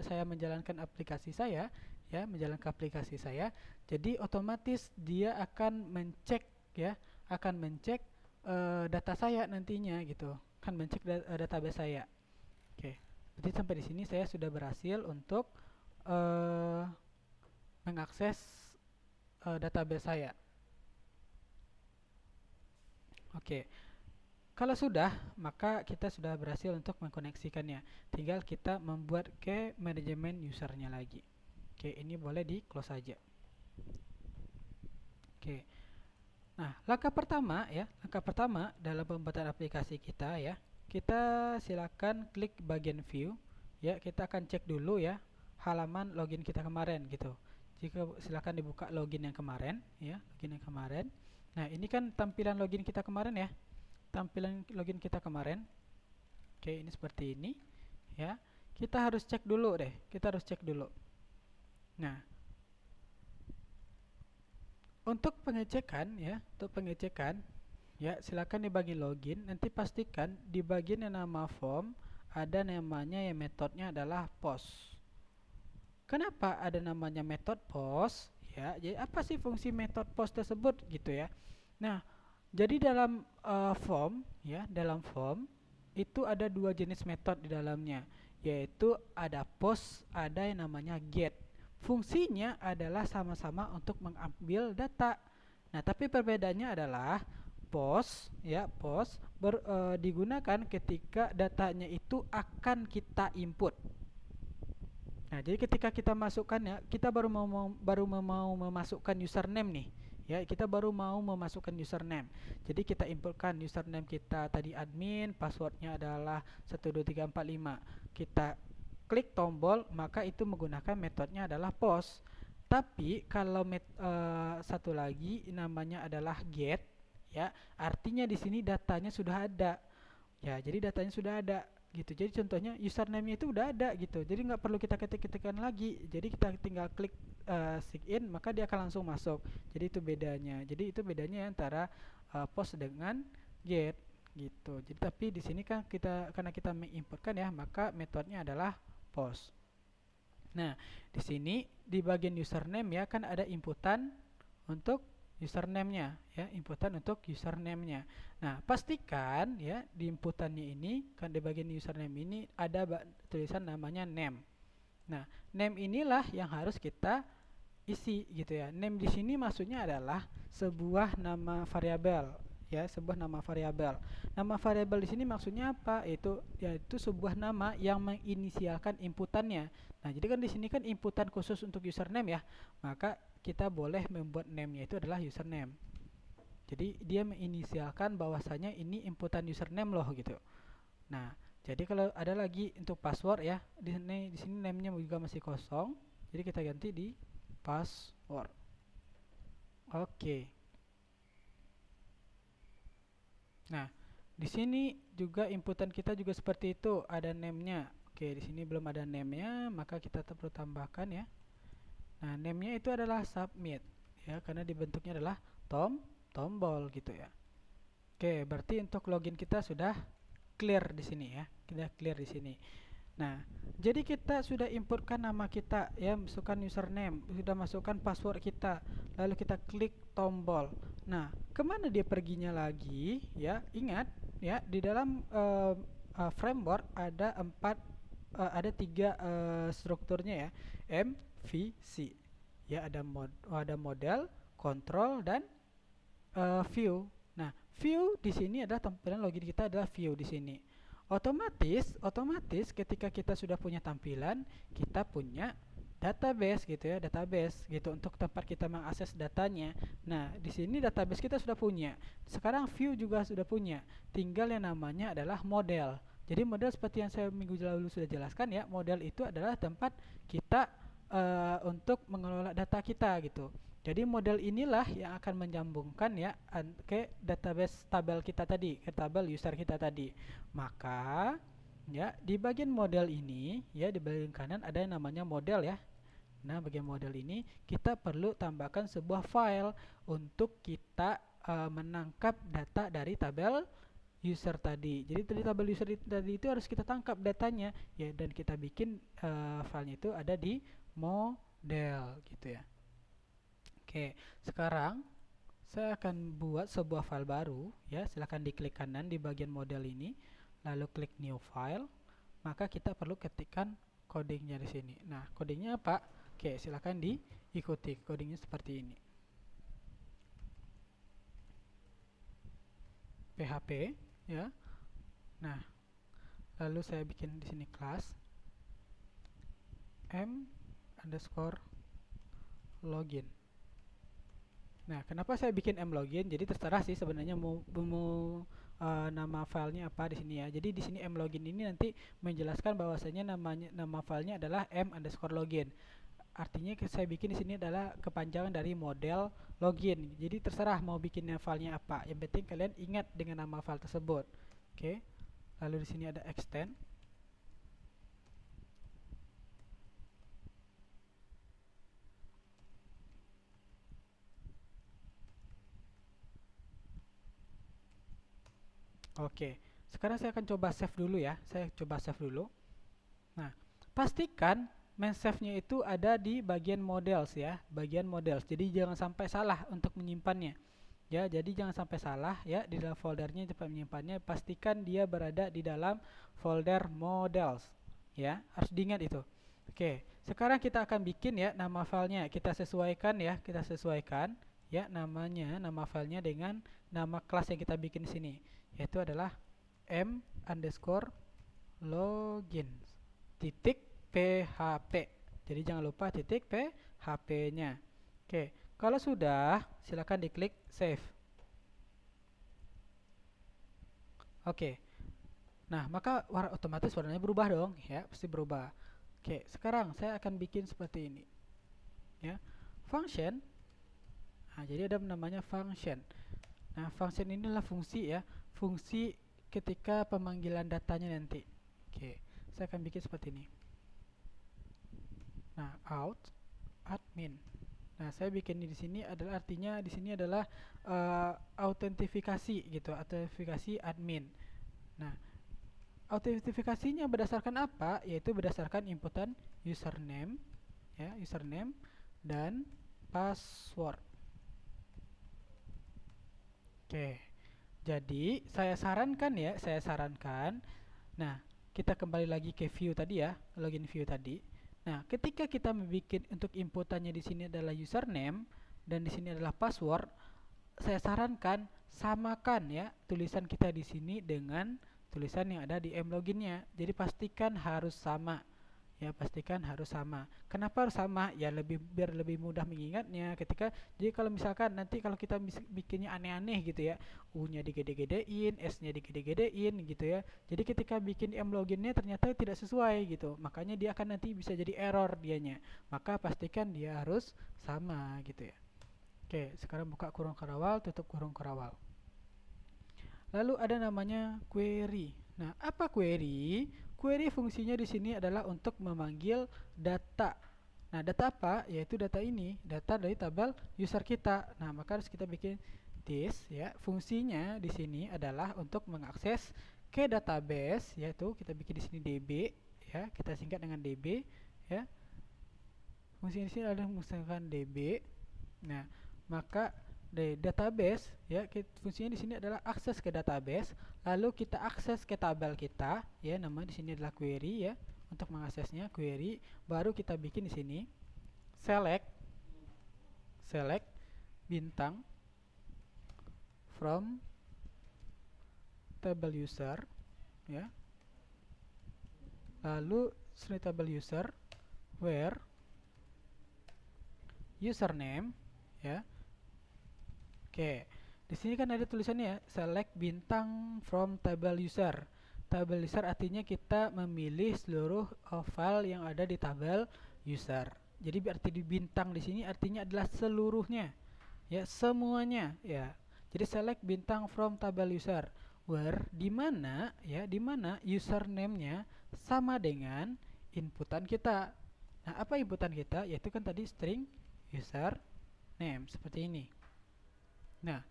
saya menjalankan aplikasi saya, ya, menjalankan aplikasi saya, jadi otomatis dia akan mencek ya, akan mencek data saya nantinya gitu. Akan mencek database saya. Oke. Jadi sampai di sini saya sudah berhasil untuk mengakses database saya. Oke. Kalau sudah, maka kita sudah berhasil untuk mengkoneksikannya. Tinggal kita membuat ke manajemen usernya lagi. Oke, ini boleh di close saja. Oke. Nah, langkah pertama dalam pembuatan aplikasi kita ya, kita silakan klik bagian view ya, kita akan cek dulu ya halaman login kita kemarin gitu. Jika silakan dibuka login yang kemarin ya, login yang kemarin. Nah, ini kan tampilan login kita kemarin ya. Tampilan login kita kemarin. Oke, ini seperti ini ya. Kita harus cek dulu deh. Kita harus cek dulu. Nah, untuk pengecekan ya, untuk pengecekan Ya, silakan di bagian login. Nanti pastikan di bagian yang nama form ada namanya yang metodenya adalah post. Kenapa ada namanya method post? Ya, jadi apa sih fungsi method post tersebut gitu ya? Nah, jadi dalam form ya, dalam form itu ada dua jenis metode di dalamnya, yaitu ada post, ada yang namanya get. Fungsinya adalah sama-sama untuk mengambil data. Nah, tapi perbedaannya adalah post ya, digunakan ketika datanya itu akan kita input. Nah, jadi ketika kita masukkan ya, kita baru mau memasukkan username nih. Ya, kita baru mau memasukkan username. Jadi kita inputkan username kita tadi admin, passwordnya adalah 12345. Kita klik tombol, maka itu menggunakan metodenya adalah post. Tapi kalau satu lagi namanya adalah get, ya, artinya di sini datanya sudah ada. Ya, jadi datanya sudah ada gitu. Jadi contohnya username-nya itu udah ada gitu. Jadi nggak perlu kita ketik-ketikan lagi. Jadi kita tinggal klik sign in, maka dia akan langsung masuk. Jadi itu bedanya. Jadi itu bedanya antara post dengan get gitu. Jadi tapi di sini kan karena kita menginputkan ya, maka metodenya adalah post. Nah, di sini di bagian username ya kan ada inputan untuk username-nya ya, inputan untuk username-nya. Nah, pastikan ya di inputannya ini kan di bagian username ini ada tulisan namanya name. Nah, name inilah yang harus kita isi gitu ya. Name di sini maksudnya adalah sebuah nama variabel ya, sebuah nama variabel. Nama variabel di sini maksudnya apa? Yaitu sebuah nama yang menginisialkan inputannya. Nah, jadi kan di sini kan inputan khusus untuk username ya. Maka kita boleh membuat name-nya itu adalah username. Jadi dia menginisialkan bahwasanya ini inputan username loh gitu. Nah, jadi kalau ada lagi untuk password ya, di sini name-nya juga masih kosong. Jadi kita ganti di password. Oke. Nah, di sini juga inputan kita juga seperti itu, ada name-nya. Oke, di sini belum ada name-nya, maka kita perlu tambahkan ya. Nah, name-nya itu adalah submit ya, karena dibentuknya adalah tombol gitu ya. Oke, berarti untuk login kita sudah clear di sini ya. Kita clear di sini. Nah, jadi kita sudah inputkan nama kita ya, masukkan username, sudah masukkan password kita, lalu kita klik tombol. Nah, kemana dia perginya lagi ya? Ingat ya, di dalam framework ada tiga strukturnya ya, MVC ya, ada model, control, dan view. Nah, view di sini adalah tampilan login kita adalah view di sini. Otomatis ketika kita sudah punya tampilan, kita punya database gitu ya, database gitu untuk tempat kita mengakses datanya. Nah, di sini database kita sudah punya. Sekarang view juga sudah punya. Tinggal yang namanya adalah model. Jadi model seperti yang saya minggu lalu sudah jelaskan ya, model itu adalah tempat kita untuk mengelola data kita gitu. Jadi model inilah yang akan menyambungkan ya ke database tabel kita tadi, ke tabel user kita tadi. Maka ya di bagian model ini ya, di bagian kanan ada yang namanya model ya. Nah, bagian model ini kita perlu tambahkan sebuah file untuk kita menangkap data dari tabel user tadi. Jadi dari tabel user tadi itu harus kita tangkap datanya ya, dan kita bikin filenya itu ada di model gitu ya. Oke, sekarang saya akan buat sebuah file baru ya. Silahkan diklik kanan di bagian model ini, lalu klik new file. Maka kita perlu ketikkan codingnya di sini. Nah, codingnya apa? Oke, silahkan diikuti. Codingnya seperti ini. PHP ya. Nah, lalu saya bikin di sini kelas m_login. Nah, kenapa saya bikin mlogin? Jadi terserah sih sebenarnya mau nama filenya apa di sini ya. Jadi di sini mlogin ini nanti menjelaskan bahwasanya nama filenya adalah m_login. Artinya saya bikin di sini adalah kepanjangan dari model login. Jadi terserah mau bikinnya filenya apa. Yang penting kalian ingat dengan nama file tersebut. Oke. Lalu di sini ada extend. Oke, sekarang saya akan coba save dulu ya. Saya coba save dulu. Nah, pastikan main save-nya itu ada di bagian models ya, bagian models. Jadi jangan sampai salah untuk menyimpannya. Ya, jadi jangan sampai salah ya di dalam foldernya tempat menyimpannya. Pastikan dia berada di dalam folder models. Ya, harus diingat itu. Oke, sekarang kita akan bikin ya nama filenya. Kita sesuaikan ya, kita sesuaikan ya namanya, nama filenya dengan nama kelas yang kita bikin di sini, yaitu adalah m underscore login titik php. Jadi jangan lupa titik php-nya. Oke, kalau sudah, silakan diklik save. Oke. Nah, maka otomatis warnanya berubah dong, ya, pasti berubah. Oke, sekarang saya akan bikin seperti ini, ya. Function. Nah, jadi ada namanya function. Nah, function ini adalah fungsi ya, fungsi ketika pemanggilan datanya nanti. Oke, saya akan bikin seperti ini. Nah, out admin. Nah, saya bikin di sini adalah artinya di sini adalah autentifikasi gitu, autentifikasi admin. Nah, autentifikasinya berdasarkan apa? Yaitu berdasarkan inputan username, ya, username dan password. Oke. Jadi, saya sarankan ya, saya sarankan. Nah, kita kembali lagi ke view tadi ya, login view tadi. Nah, ketika kita membuat untuk inputannya di sini adalah username dan di sini adalah password, saya sarankan samakan ya tulisan kita di sini dengan tulisan yang ada di mloginnya. Jadi pastikan harus sama. Ya, pastikan harus sama. Kenapa harus sama? Ya biar lebih mudah mengingatnya ketika jadi kalau misalkan nanti kalau kita bikinnya aneh-aneh gitu ya, U-nya digede-gedein, S-nya digede-gedein gitu ya. Jadi ketika bikin mloginnya ternyata tidak sesuai gitu. Makanya dia akan nanti bisa jadi error dianya. Maka pastikan dia harus sama gitu ya. Oke, sekarang buka kurung kerawal, tutup kurung kerawal. Lalu ada namanya query. Nah, apa query? Query fungsinya di sini adalah untuk memanggil data. Nah, data apa? Yaitu data ini, data dari tabel user kita. Nah, maka harus kita bikin this ya. Fungsinya di sini adalah untuk mengakses ke database, yaitu kita bikin di sini db ya. Kita singkat dengan db ya. Fungsinya di sini adalah menggunakan db. Nah, maka dari database ya, fungsinya di sini adalah akses ke database, lalu kita akses ke tabel kita ya, nama di sini adalah query ya, untuk mengaksesnya query, baru kita bikin di sini select bintang from table user ya, lalu select table user where username ya. Oke, di sini kan ada tulisannya ya, select bintang from table user. Table user artinya kita memilih seluruh file yang ada di tabel user. Jadi arti di bintang di sini artinya adalah seluruhnya, ya, semuanya, ya. Jadi select bintang from table user, where di mana ya, di mana username-nya sama dengan inputan kita. Nah, apa inputan kita? Yaitu kan tadi string username seperti ini. Nah,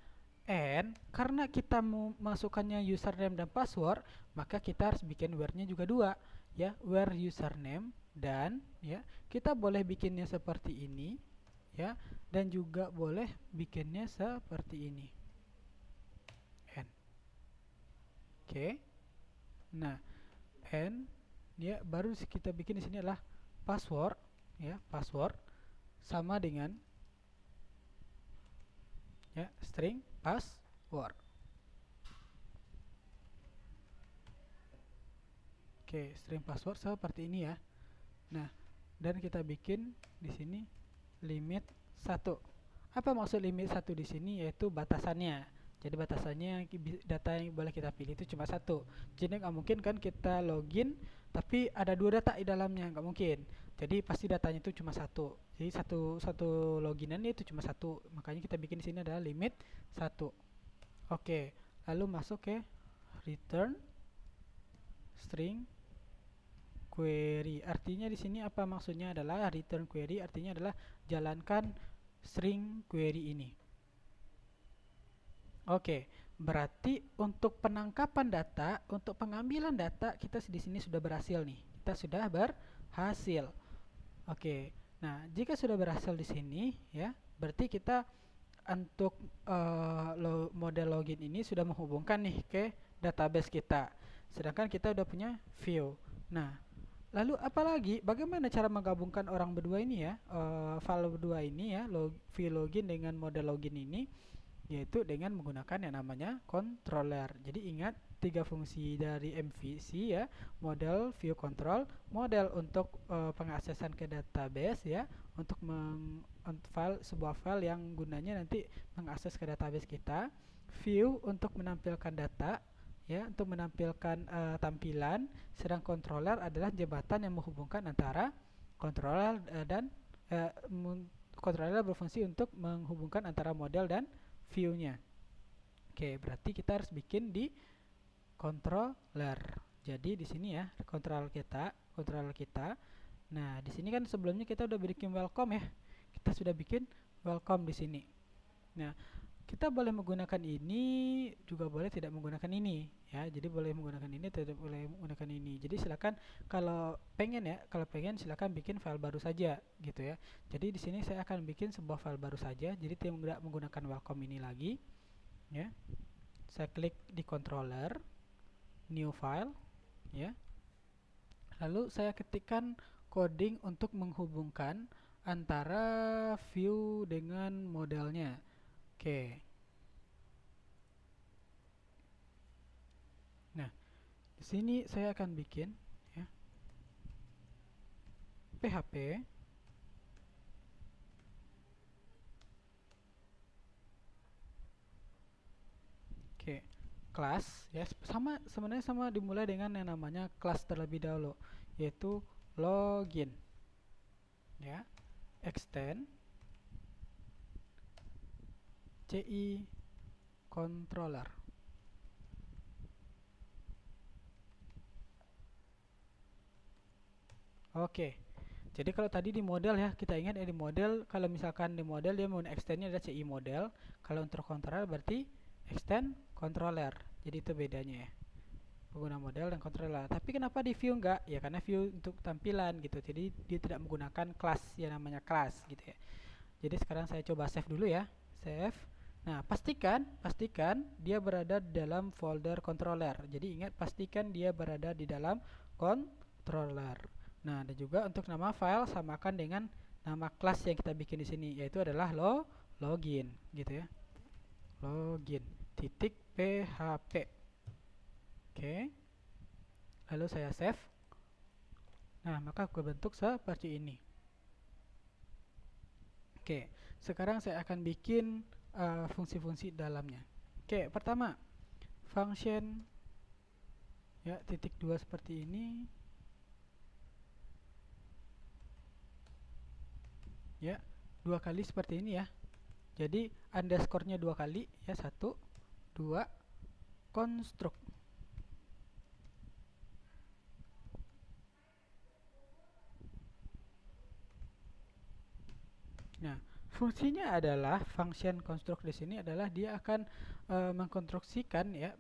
and karena kita mau masukkannya username dan password, maka kita harus bikin where-nya juga dua, ya, where username dan ya, kita boleh bikinnya seperti ini, ya, dan juga boleh bikinnya seperti ini. And. Oke. Nah, and ya baru kita bikin di sini adalah password, ya, password sama dengan ya string password. Oke, string password seperti ini ya. Nah, dan kita bikin di sini limit 1. Apa maksud limit 1 di sini? Yaitu batasannya. Jadi batasannya data yang boleh kita pilih itu cuma 1. Jadi nggak mungkin kan kita login tapi ada 2 data di dalamnya, nggak mungkin. Jadi pasti datanya itu cuma 1. Jadi satu loginan itu cuma 1. Makanya kita bikin di sini adalah limit 1. Oke, lalu masuk ke return string query. Artinya di sini apa maksudnya adalah return query artinya adalah jalankan string query ini. Oke, berarti untuk penangkapan data, untuk pengambilan data kita di sini sudah berhasil nih. Kita sudah berhasil. Oke. Nah, jika sudah berhasil di sini ya, berarti kita untuk model login ini sudah menghubungkan nih ke database kita. Sedangkan kita udah punya view. Nah, lalu apalagi bagaimana cara menggabungkan orang berdua ini ya, file berdua ini ya, view login dengan model login ini, yaitu dengan menggunakan yang namanya controller. Jadi ingat tiga fungsi dari MVC ya, model, view, control. Model untuk pengaksesan ke database ya, untuk sebuah file yang gunanya nanti mengakses ke database kita. View untuk menampilkan data ya, untuk menampilkan tampilan. Sedang controller adalah jembatan yang menghubungkan antara controller dan controller berfungsi untuk menghubungkan antara model dan view-nya. Oke, berarti kita harus bikin di controller. Jadi di sini ya, controller kita. Nah, di sini kan sebelumnya kita udah bikin welcome ya. Kita sudah bikin welcome di sini. Nah, kita boleh menggunakan ini, juga boleh tidak menggunakan ini ya. Jadi boleh menggunakan ini, tidak boleh menggunakan ini. Jadi silakan kalau pengen silakan bikin file baru saja gitu ya. Jadi di sini saya akan bikin sebuah file baru saja. Jadi tidak menggunakan welcome ini lagi ya. Saya klik di controller, new file ya. Lalu saya ketikkan coding untuk menghubungkan antara view dengan modelnya. Oke. Nah, di sini saya akan bikin ya, PHP class ya, sebenarnya sama dimulai dengan yang namanya class terlebih dahulu, yaitu login ya, extend CI controller. Oke. Jadi kalau tadi di model ya, kita ingat ya di model, kalau misalkan di model dia mau extendnya adalah CI model, kalau untuk controller berarti extend controller. Jadi itu bedanya ya, pengguna model dan controller. Tapi kenapa di view enggak? Ya karena view untuk tampilan gitu. Jadi dia tidak menggunakan class yang namanya class gitu ya. Jadi sekarang saya coba save dulu ya. Save. Nah, pastikan dia berada di dalam folder controller. Jadi ingat, pastikan dia berada di dalam controller. Nah, dan juga untuk nama file samakan dengan nama kelas yang kita bikin di sini, yaitu adalah login gitu ya. Login titik php. Oke. Lalu saya save. Nah, maka kebentuk seperti ini. Oke, sekarang saya akan bikin fungsi-fungsi dalamnya. Oke, pertama function ya, titik 2 seperti ini ya, 2 kali seperti ini ya. Jadi underscore-nya 2 kali ya, 1 2 construct. Nah, fungsinya adalah function construct di sini adalah dia akan mengkonstruksikan ya,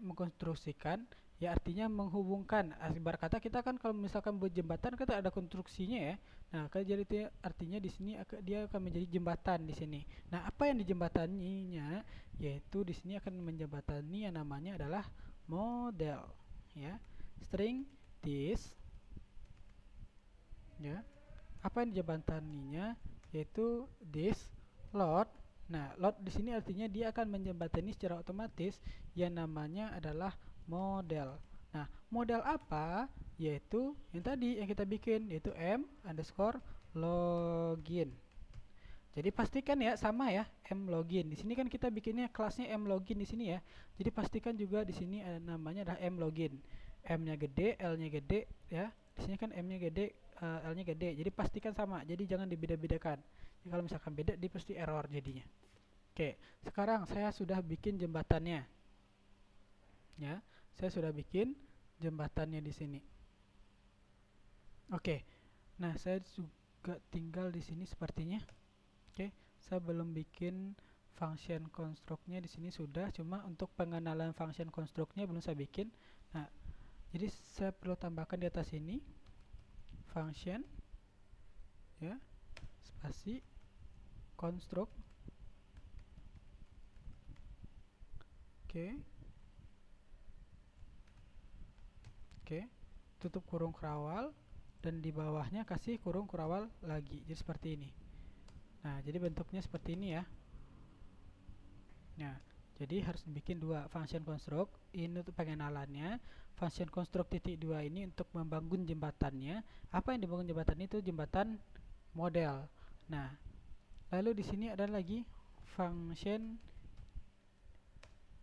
artinya menghubungkan. Ibarat kata kita kan kalau misalkan buat jembatan kita ada konstruksinya ya. Nah, jadi itu artinya di sini dia akan menjadi jembatan di sini. Nah, apa yang dijembataninya? Yaitu di sini akan menjembatani yang namanya adalah model ya. String this ya. Apa yang dijembataninya? Yaitu this load. Nah, load di sini artinya dia akan menjembatani secara otomatis yang namanya adalah model. Nah, model apa? Yaitu yang tadi yang kita bikin, yaitu m_login. Jadi pastikan ya sama ya, m_login. Di sini kan kita bikinnya kelasnya m_login di sini ya. Jadi pastikan juga di sini namanya adalah m_login. M-nya gede, L-nya gede ya. Di sini kan M-nya gede, L-nya gede. Jadi pastikan sama. Jadi jangan dibeda-bedakan. Jadi kalau misalkan beda, dia pasti error jadinya. Oke, sekarang saya sudah bikin jembatannya. Ya, saya sudah bikin jembatannya di sini. Oke. Nah, saya juga tinggal di sini sepertinya. Oke, saya belum bikin function construct-nya di sini sudah, cuma untuk pengenalan function construct-nya belum saya bikin. Nah, jadi saya perlu tambahkan di atas ini function ya, spasi construct. Oke, tutup kurung kurawal dan di bawahnya kasih kurung kurawal lagi. Jadi seperti ini. Nah, jadi bentuknya seperti ini ya. Nah, jadi harus bikin dua function construct. Ini untuk pengenalannya. Function construct titik 2 ini untuk membangun jembatannya. Apa yang dibangun jembatan itu? Jembatan model. Nah, lalu di sini ada lagi function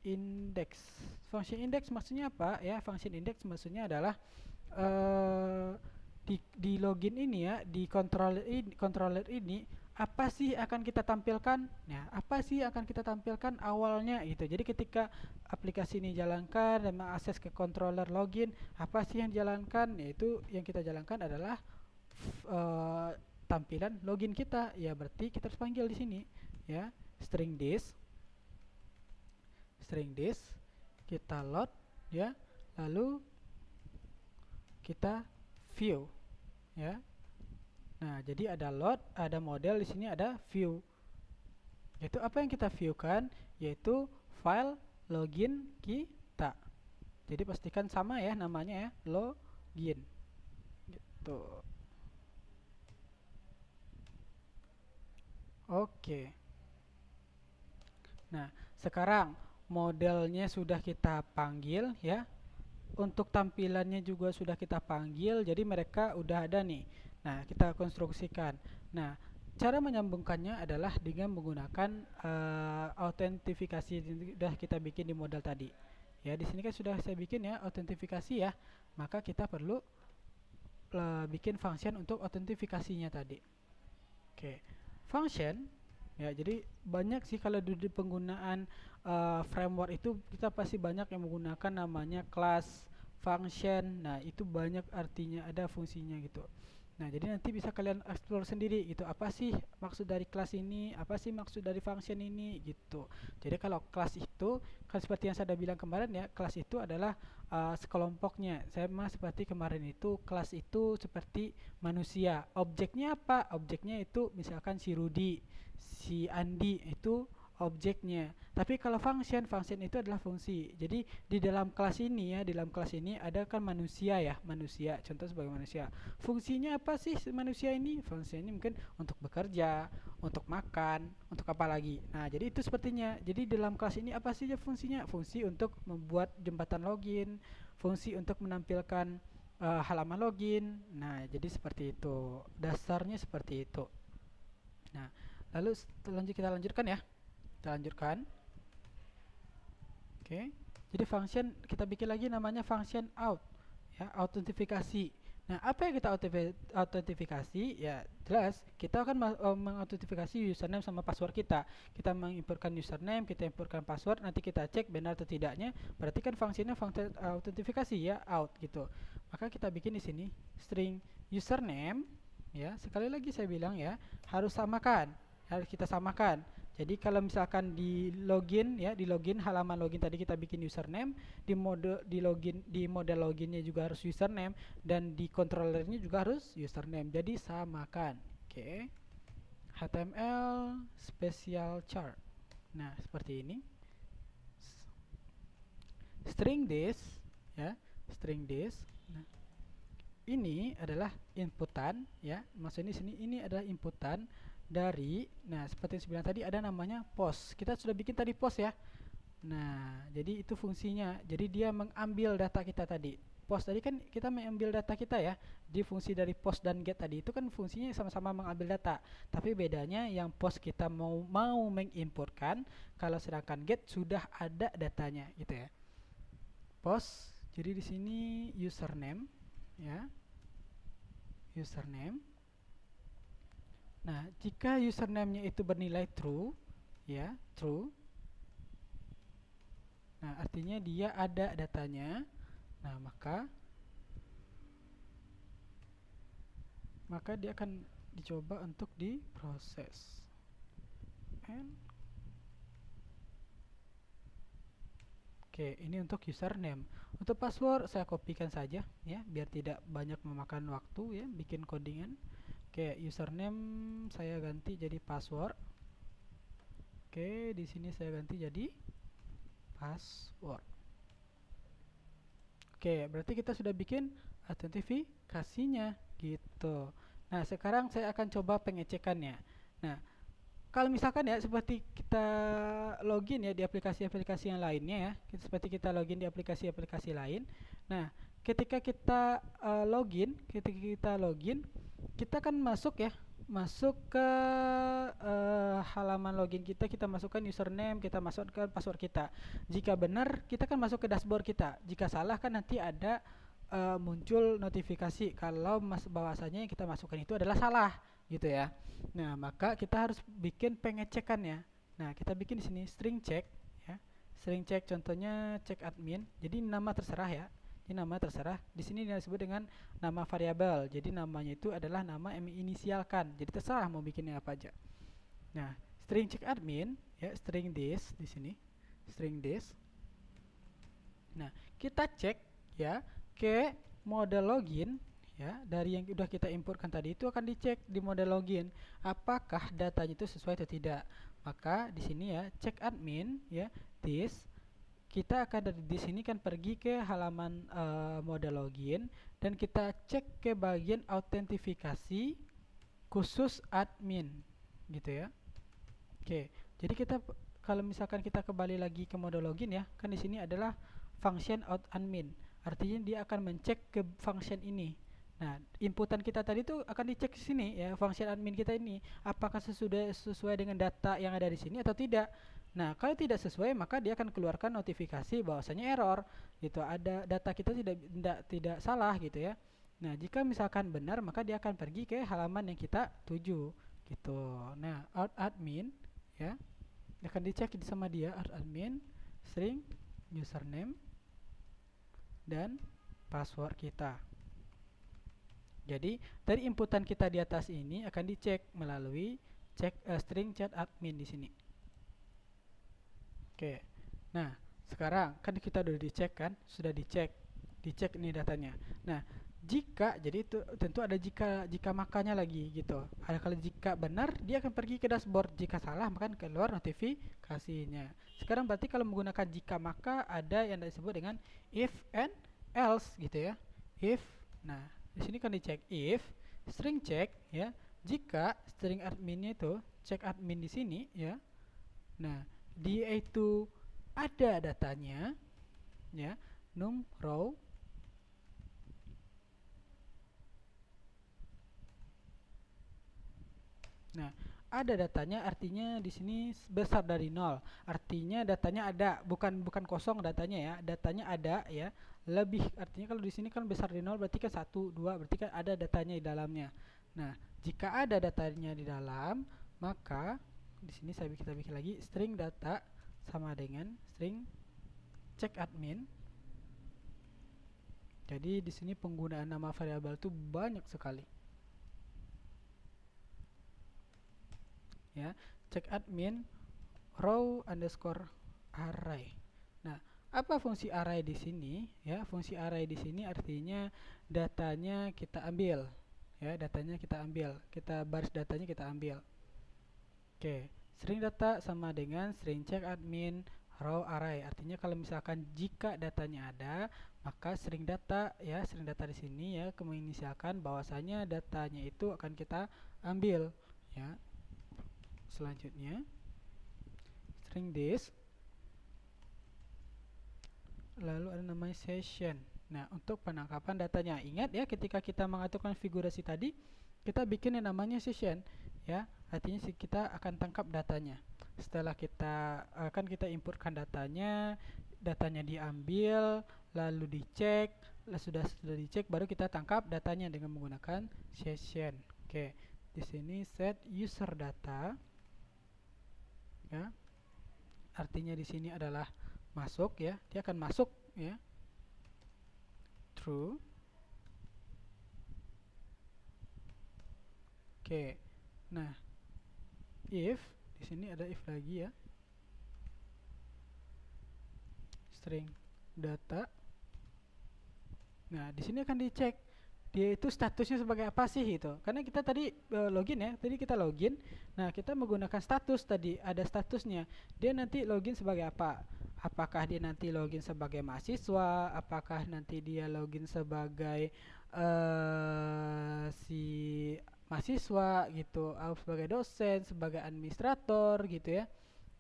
index. Function index maksudnya apa ya? Function index maksudnya adalah di login ini ya, di controller ini apa sih akan kita tampilkan? Nah, apa sih akan kita tampilkan awalnya gitu. Jadi ketika aplikasi ini jalankan dan mengakses ke controller login, apa sih yang dijalankan? Yaitu yang kita jalankan adalah tampilan login kita. Ya, berarti kita harus panggil di sini ya, string this kita load ya, lalu kita view ya. Nah, jadi ada load, ada model, di sini ada view. Yaitu apa yang kita viewkan? Yaitu file login kita. Jadi pastikan sama ya namanya ya, login. Gitu. Oke. Nah, sekarang modelnya sudah kita panggil ya. Untuk tampilannya juga sudah kita panggil, jadi mereka udah ada nih. Nah, kita konstruksikan. Nah, cara menyambungkannya adalah dengan menggunakan autentifikasi yang sudah kita bikin di model tadi. Ya, di sini kan sudah saya bikin ya autentifikasi ya. Maka kita perlu bikin function untuk autentifikasinya tadi. Oke, function ya, jadi banyak sih kalau di penggunaan framework itu kita pasti banyak yang menggunakan namanya class, function. Nah, itu banyak artinya, ada fungsinya gitu. Nah, jadi nanti bisa kalian explore sendiri gitu. Apa sih maksud dari kelas ini? Apa sih maksud dari function ini gitu. Jadi kalau kelas itu kan seperti yang saya sudah bilang kemarin ya, kelas itu adalah sekelompoknya. Saya mah seperti kemarin itu, kelas itu seperti manusia. Objeknya apa? Objeknya itu misalkan si Rudi, si Andi, itu objeknya. Tapi kalau function itu adalah fungsi. Jadi di dalam kelas ini ya, di dalam kelas ini ada kan manusia ya, manusia. Contoh sebagai manusia. Fungsinya apa sih manusia ini? Fungsinya ini mungkin untuk bekerja, untuk makan, untuk apa lagi. Nah, jadi itu sepertinya. Jadi dalam kelas ini apa sih fungsinya? Fungsi untuk membuat jembatan login, fungsi untuk menampilkan halaman login. Nah, jadi seperti itu. Dasarnya seperti itu. Nah, lalu kita lanjutkan ya. Kita lanjutkan. Oke. Jadi function kita bikin lagi namanya function out ya, autentifikasi. Nah, apa yang kita autentifikasi? Ya, jelas kita akan mengautentifikasi username sama password kita. Kita mengimportkan username, kita importkan password, nanti kita cek benar atau tidaknya. Berarti kan fungsinya function autentifikasi ya, out gitu. Maka kita bikin di sini string username ya. Sekali lagi saya bilang ya, harus samakan. Harus kita samakan. Jadi kalau misalkan di login ya, di login halaman login tadi kita bikin username, di model loginnya juga harus username, dan di controllernya juga harus username. Jadi samakan. Oke. HTML special chart. Nah, seperti ini. String this ya, string this. Nah, ini adalah inputan ya. Maksudnya di sini ini adalah inputan dari, nah seperti yang saya bilang tadi ada namanya post. Kita sudah bikin tadi post ya. Nah, jadi itu fungsinya. Jadi dia mengambil data kita tadi. Post tadi kan kita mengambil data kita ya. Di fungsi dari post dan get tadi itu kan fungsinya sama-sama mengambil data. Tapi bedanya yang post kita mau mengimportkan, kalau sedangkan get sudah ada datanya gitu ya. Post. Jadi di sini username ya. Username. Nah, jika username-nya itu bernilai true, ya, true. Nah, artinya dia ada datanya. Nah, maka dia akan dicoba untuk diproses. And Oke, ini untuk username. Untuk password saya kopikan saja ya, biar tidak banyak memakan waktu ya bikin codingan. Oke, username saya ganti jadi password. Oke, di sini saya ganti jadi password. Oke, berarti kita sudah bikin autentifikasinya gitu. Nah, sekarang saya akan coba pengecekannya. Nah, kalau misalkan ya seperti kita login ya di aplikasi-aplikasi yang lainnya ya, seperti kita login di aplikasi-aplikasi lain. Nah, ketika kita login, kita kan masuk ya, masuk ke halaman login kita, kita masukkan username, kita masukkan password kita. Jika benar, kita kan masuk ke dashboard kita. Jika salah kan nanti ada muncul notifikasi kalau bahwasanya yang kita masukkan itu adalah salah gitu ya. Nah, maka kita harus bikin pengecekannya. Nah, kita bikin di sini string check ya. String check contohnya check admin. Jadi nama terserah ya. Ini nama terserah. Di sini disebut dengan nama variabel. Jadi namanya itu adalah nama yang menginisialkan. Jadi terserah mau bikinnya apa aja. Nah, string check admin ya, string this di sini. String this. Nah, kita cek ya ke mode login ya, dari yang sudah kita importkan tadi itu akan dicek di mode login apakah datanya itu sesuai atau tidak. Maka di sini ya check admin ya this, kita akan dari di sini kan pergi ke halaman mode login dan kita cek ke bagian autentifikasi khusus admin gitu ya. Oke, jadi kita kalau misalkan kita kembali lagi ke mode login ya, kan di sini adalah function out admin. Artinya dia akan mencek ke function ini. Nah, inputan kita tadi itu akan dicek di sini ya, function admin kita ini apakah sesuai dengan data yang ada di sini atau tidak. Nah, kalau tidak sesuai maka dia akan keluarkan notifikasi bahwasanya error gitu, ada data kita tidak salah gitu ya. Nah, jika misalkan benar maka dia akan pergi ke halaman yang kita tuju gitu. Nah, out admin ya akan dicek sama dia, out admin string username dan password kita. Jadi dari inputan kita di atas ini akan dicek melalui string chat admin di sini. Oke. Nah, sekarang kan kita sudah dicek ini datanya. Nah, jadi itu tentu ada jika makanya lagi gitu. Ada kalau jika benar dia akan pergi ke dashboard, jika salah maka keluar notifikasinya. Sekarang berarti kalau menggunakan jika maka ada yang disebut dengan if and else gitu ya. If, nah di sini kan dicek if string check ya, jika string adminnya itu check admin di sini ya. Nah, dia itu ada datanya ya, num row. Nah, ada datanya artinya di sini besar dari 0. Artinya datanya ada, bukan kosong datanya ya. Datanya ada ya. Lebih artinya kalau di sini kan besar dari 0 berarti kan 1, 2 berarti kan ada datanya di dalamnya. Nah, jika ada datanya di dalam, maka di sini kita bikin lagi string data sama dengan string check admin. Jadi di sini penggunaan nama variabel itu banyak sekali. Ya, check admin row underscore array. Nah, apa fungsi array di sini? Ya, fungsi array di sini artinya datanya kita ambil. Ya, datanya kita ambil. Baris datanya kita ambil. Oke, string data sama dengan string check admin row array. Artinya kalau misalkan jika datanya ada, maka string data ya, string data di sini ya menginisialkan bahwasanya datanya itu akan kita ambil ya. Selanjutnya string this, lalu ada namanya session. Nah, untuk penangkapan datanya, ingat ya ketika kita mengatur konfigurasi tadi kita bikin yang namanya session ya, artinya kita akan tangkap datanya. Setelah kita inputkan datanya diambil lalu dicek, sudah dicek baru kita tangkap datanya dengan menggunakan session. Oke, di sini set user data ya, artinya di sini adalah masuk ya, dia akan masuk ya, true. Oke, nah if di sini ada if lagi ya, string data. Nah, di sini akan dicek dia itu statusnya sebagai apa sih itu. Karena kita tadi login ya, tadi kita login. Nah, kita menggunakan status tadi, ada statusnya. Dia nanti login sebagai apa? Apakah dia nanti login sebagai mahasiswa? Apakah nanti dia login sebagai si mahasiswa gitu, atau sebagai dosen, sebagai administrator gitu ya.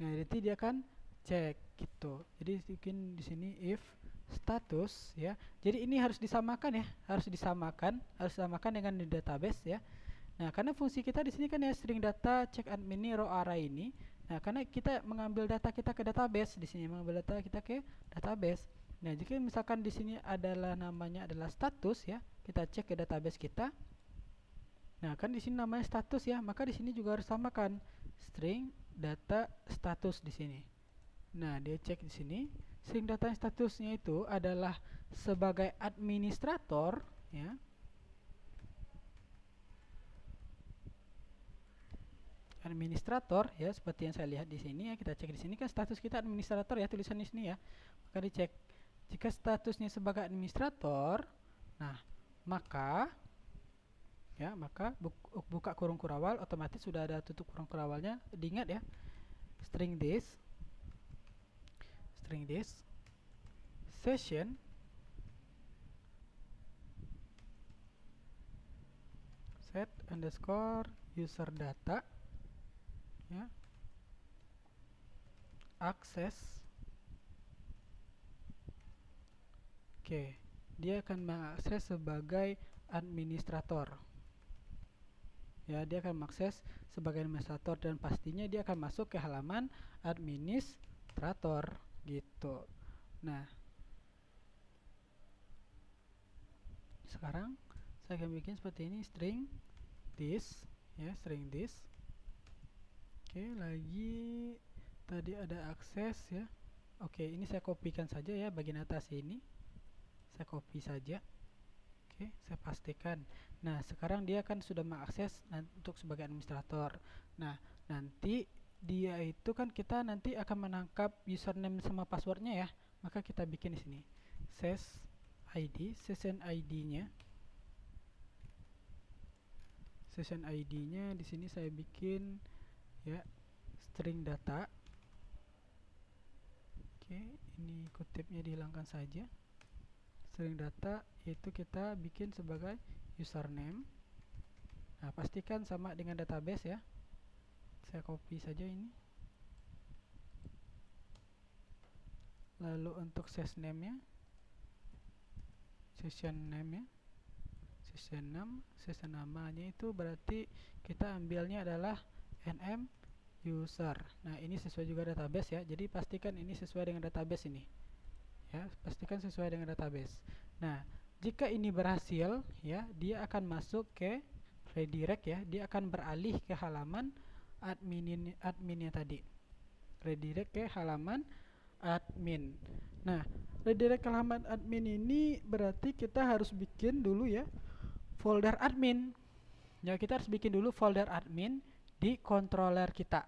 Nah, nanti dia akan cek gitu. Jadi bikin di sini if status ya. Jadi ini harus disamakan ya, harus disamakan dengan di database ya. Nah, karena fungsi kita di sini kan ya string data check admin ini row array ini. Nah, karena kita mengambil data kita ke database di sini, mengambil data kita ke database. Nah, jika misalkan di sini adalah namanya adalah status ya, kita cek ke database kita. Nah, kan di sini namanya status ya, maka di sini juga harus samakan string data status di sini. Nah, dia cek di sini string data statusnya itu adalah sebagai administrator ya. Administrator ya, seperti yang saya lihat di sini ya, kita cek di sini kan status kita administrator ya, tulisan di sini ya. Maka dicek jika statusnya sebagai administrator, nah, maka buka kurung kurawal, otomatis sudah ada tutup kurung kurawalnya. Diingat ya, string this session set underscore user data ya, akses. Oke, dia akan mengakses sebagai administrator ya, dia akan mengakses sebagai administrator dan pastinya dia akan masuk ke halaman administrator gitu. Nah, sekarang saya akan bikin seperti ini, string this ya, string this. Oke, lagi tadi ada akses ya. Oke, ini saya kopikan saja ya, bagian atas ini saya copy saja. Oke, saya pastikan. Nah, sekarang dia kan sudah mengakses untuk sebagai administrator. Nah, nanti dia itu kan kita nanti akan menangkap username sama passwordnya ya. Maka kita bikin di sini session ID-nya di sini saya bikin ya string data. Oke, ini kutipnya dihilangkan saja. String data itu kita bikin sebagai username. Nah, pastikan sama dengan database ya. Saya copy saja ini. Lalu untuk session name-nya, session namanya itu berarti kita ambilnya adalah nm user. Nah, ini sesuai juga database ya. Jadi pastikan ini sesuai dengan database ini. Ya, pastikan sesuai dengan database. Nah, jika ini berhasil ya, dia akan masuk ke redirect ya, dia akan beralih ke halaman adminnya tadi. Redirect ke halaman admin. Nah, redirect ke halaman admin ini berarti kita harus bikin dulu ya folder admin. Ya, kita harus bikin dulu folder admin di controller kita.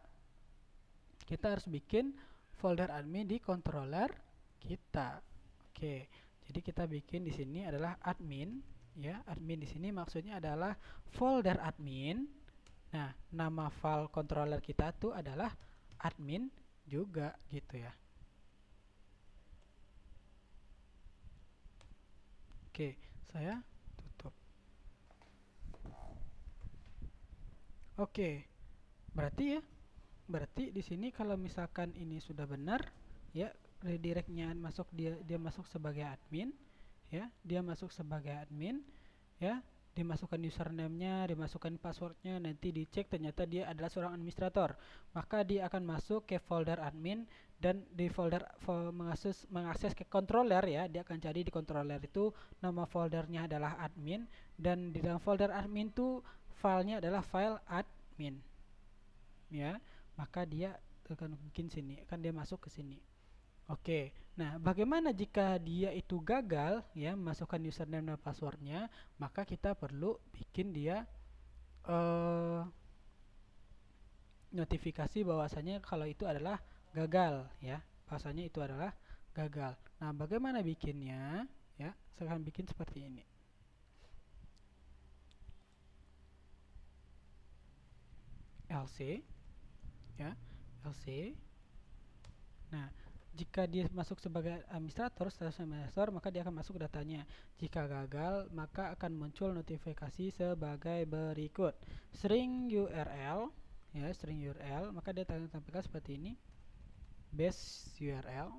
Kita harus bikin folder admin di controller kita. Oke, jadi kita bikin di sini adalah admin ya. Admin di sini maksudnya adalah folder admin. Nah, nama file controller kita tuh adalah admin juga gitu ya. Oke, saya tutup. Oke, berarti di sini kalau misalkan ini sudah benar ya, redirectnya masuk, dia masuk sebagai admin ya, dimasukkan username-nya, dimasukkan passwordnya, nanti dicek ternyata dia adalah seorang administrator, maka dia akan masuk ke folder admin dan di folder mengakses ke controller ya, dia akan cari di controller itu nama foldernya adalah admin dan di dalam folder admin itu filenya adalah file admin ya, maka dia akan bikin sini, akan dia masuk ke sini. Oke, nah bagaimana jika dia itu gagal ya masukkan username dan passwordnya, maka kita perlu bikin dia notifikasi bahwasanya kalau itu adalah gagal ya, bahwasanya itu adalah gagal. Nah, bagaimana bikinnya? Ya, saya akan bikin seperti ini. LC, ya, LC. Nah, jika dia masuk sebagai administrator, status administrator, maka dia akan masuk datanya. Jika gagal, maka akan muncul notifikasi sebagai berikut. String URL, ya, string URL, maka dia tampilkan seperti ini. Base URL.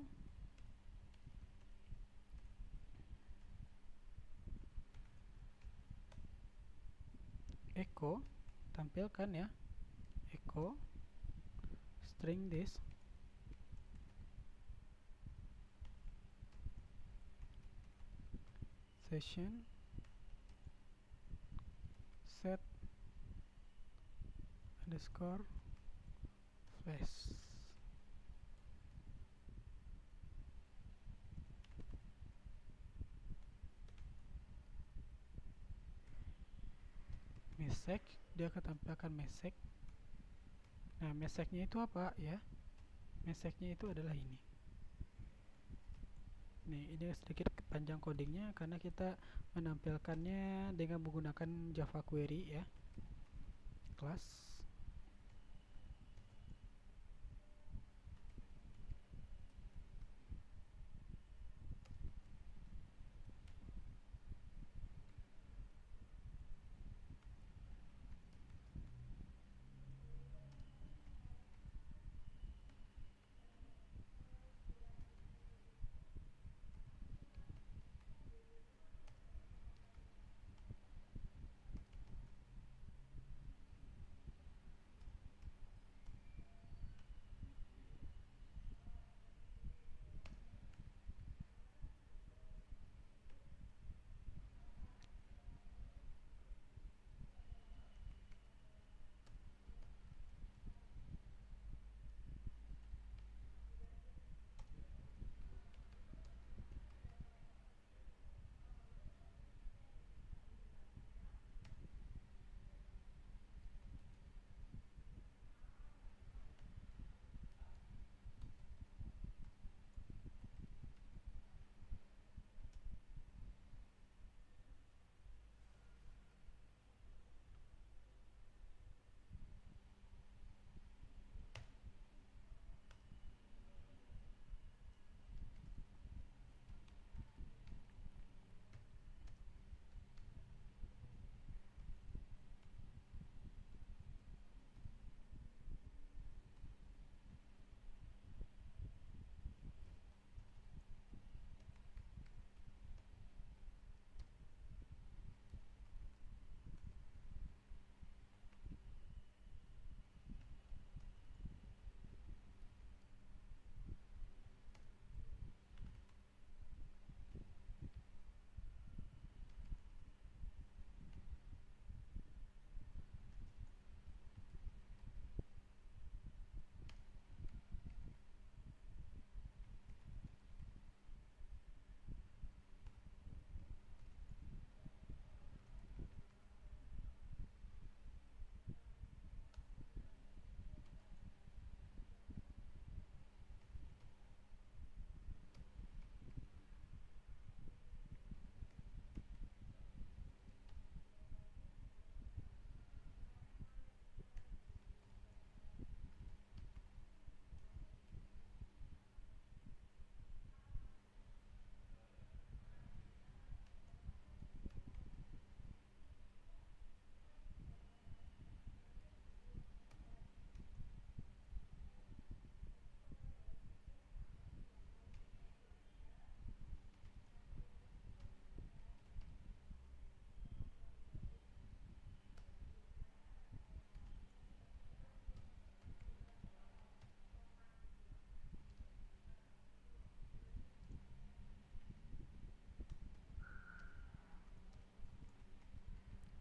Echo, tampilkan ya. Echo string this. Session set underscore flash. Message, dia akan tampilkan message. Nah, message-nya itu apa ya? Message-nya itu adalah ini. Nih, ini sedikit panjang codingnya karena kita menampilkannya dengan menggunakan Java Query ya. Class.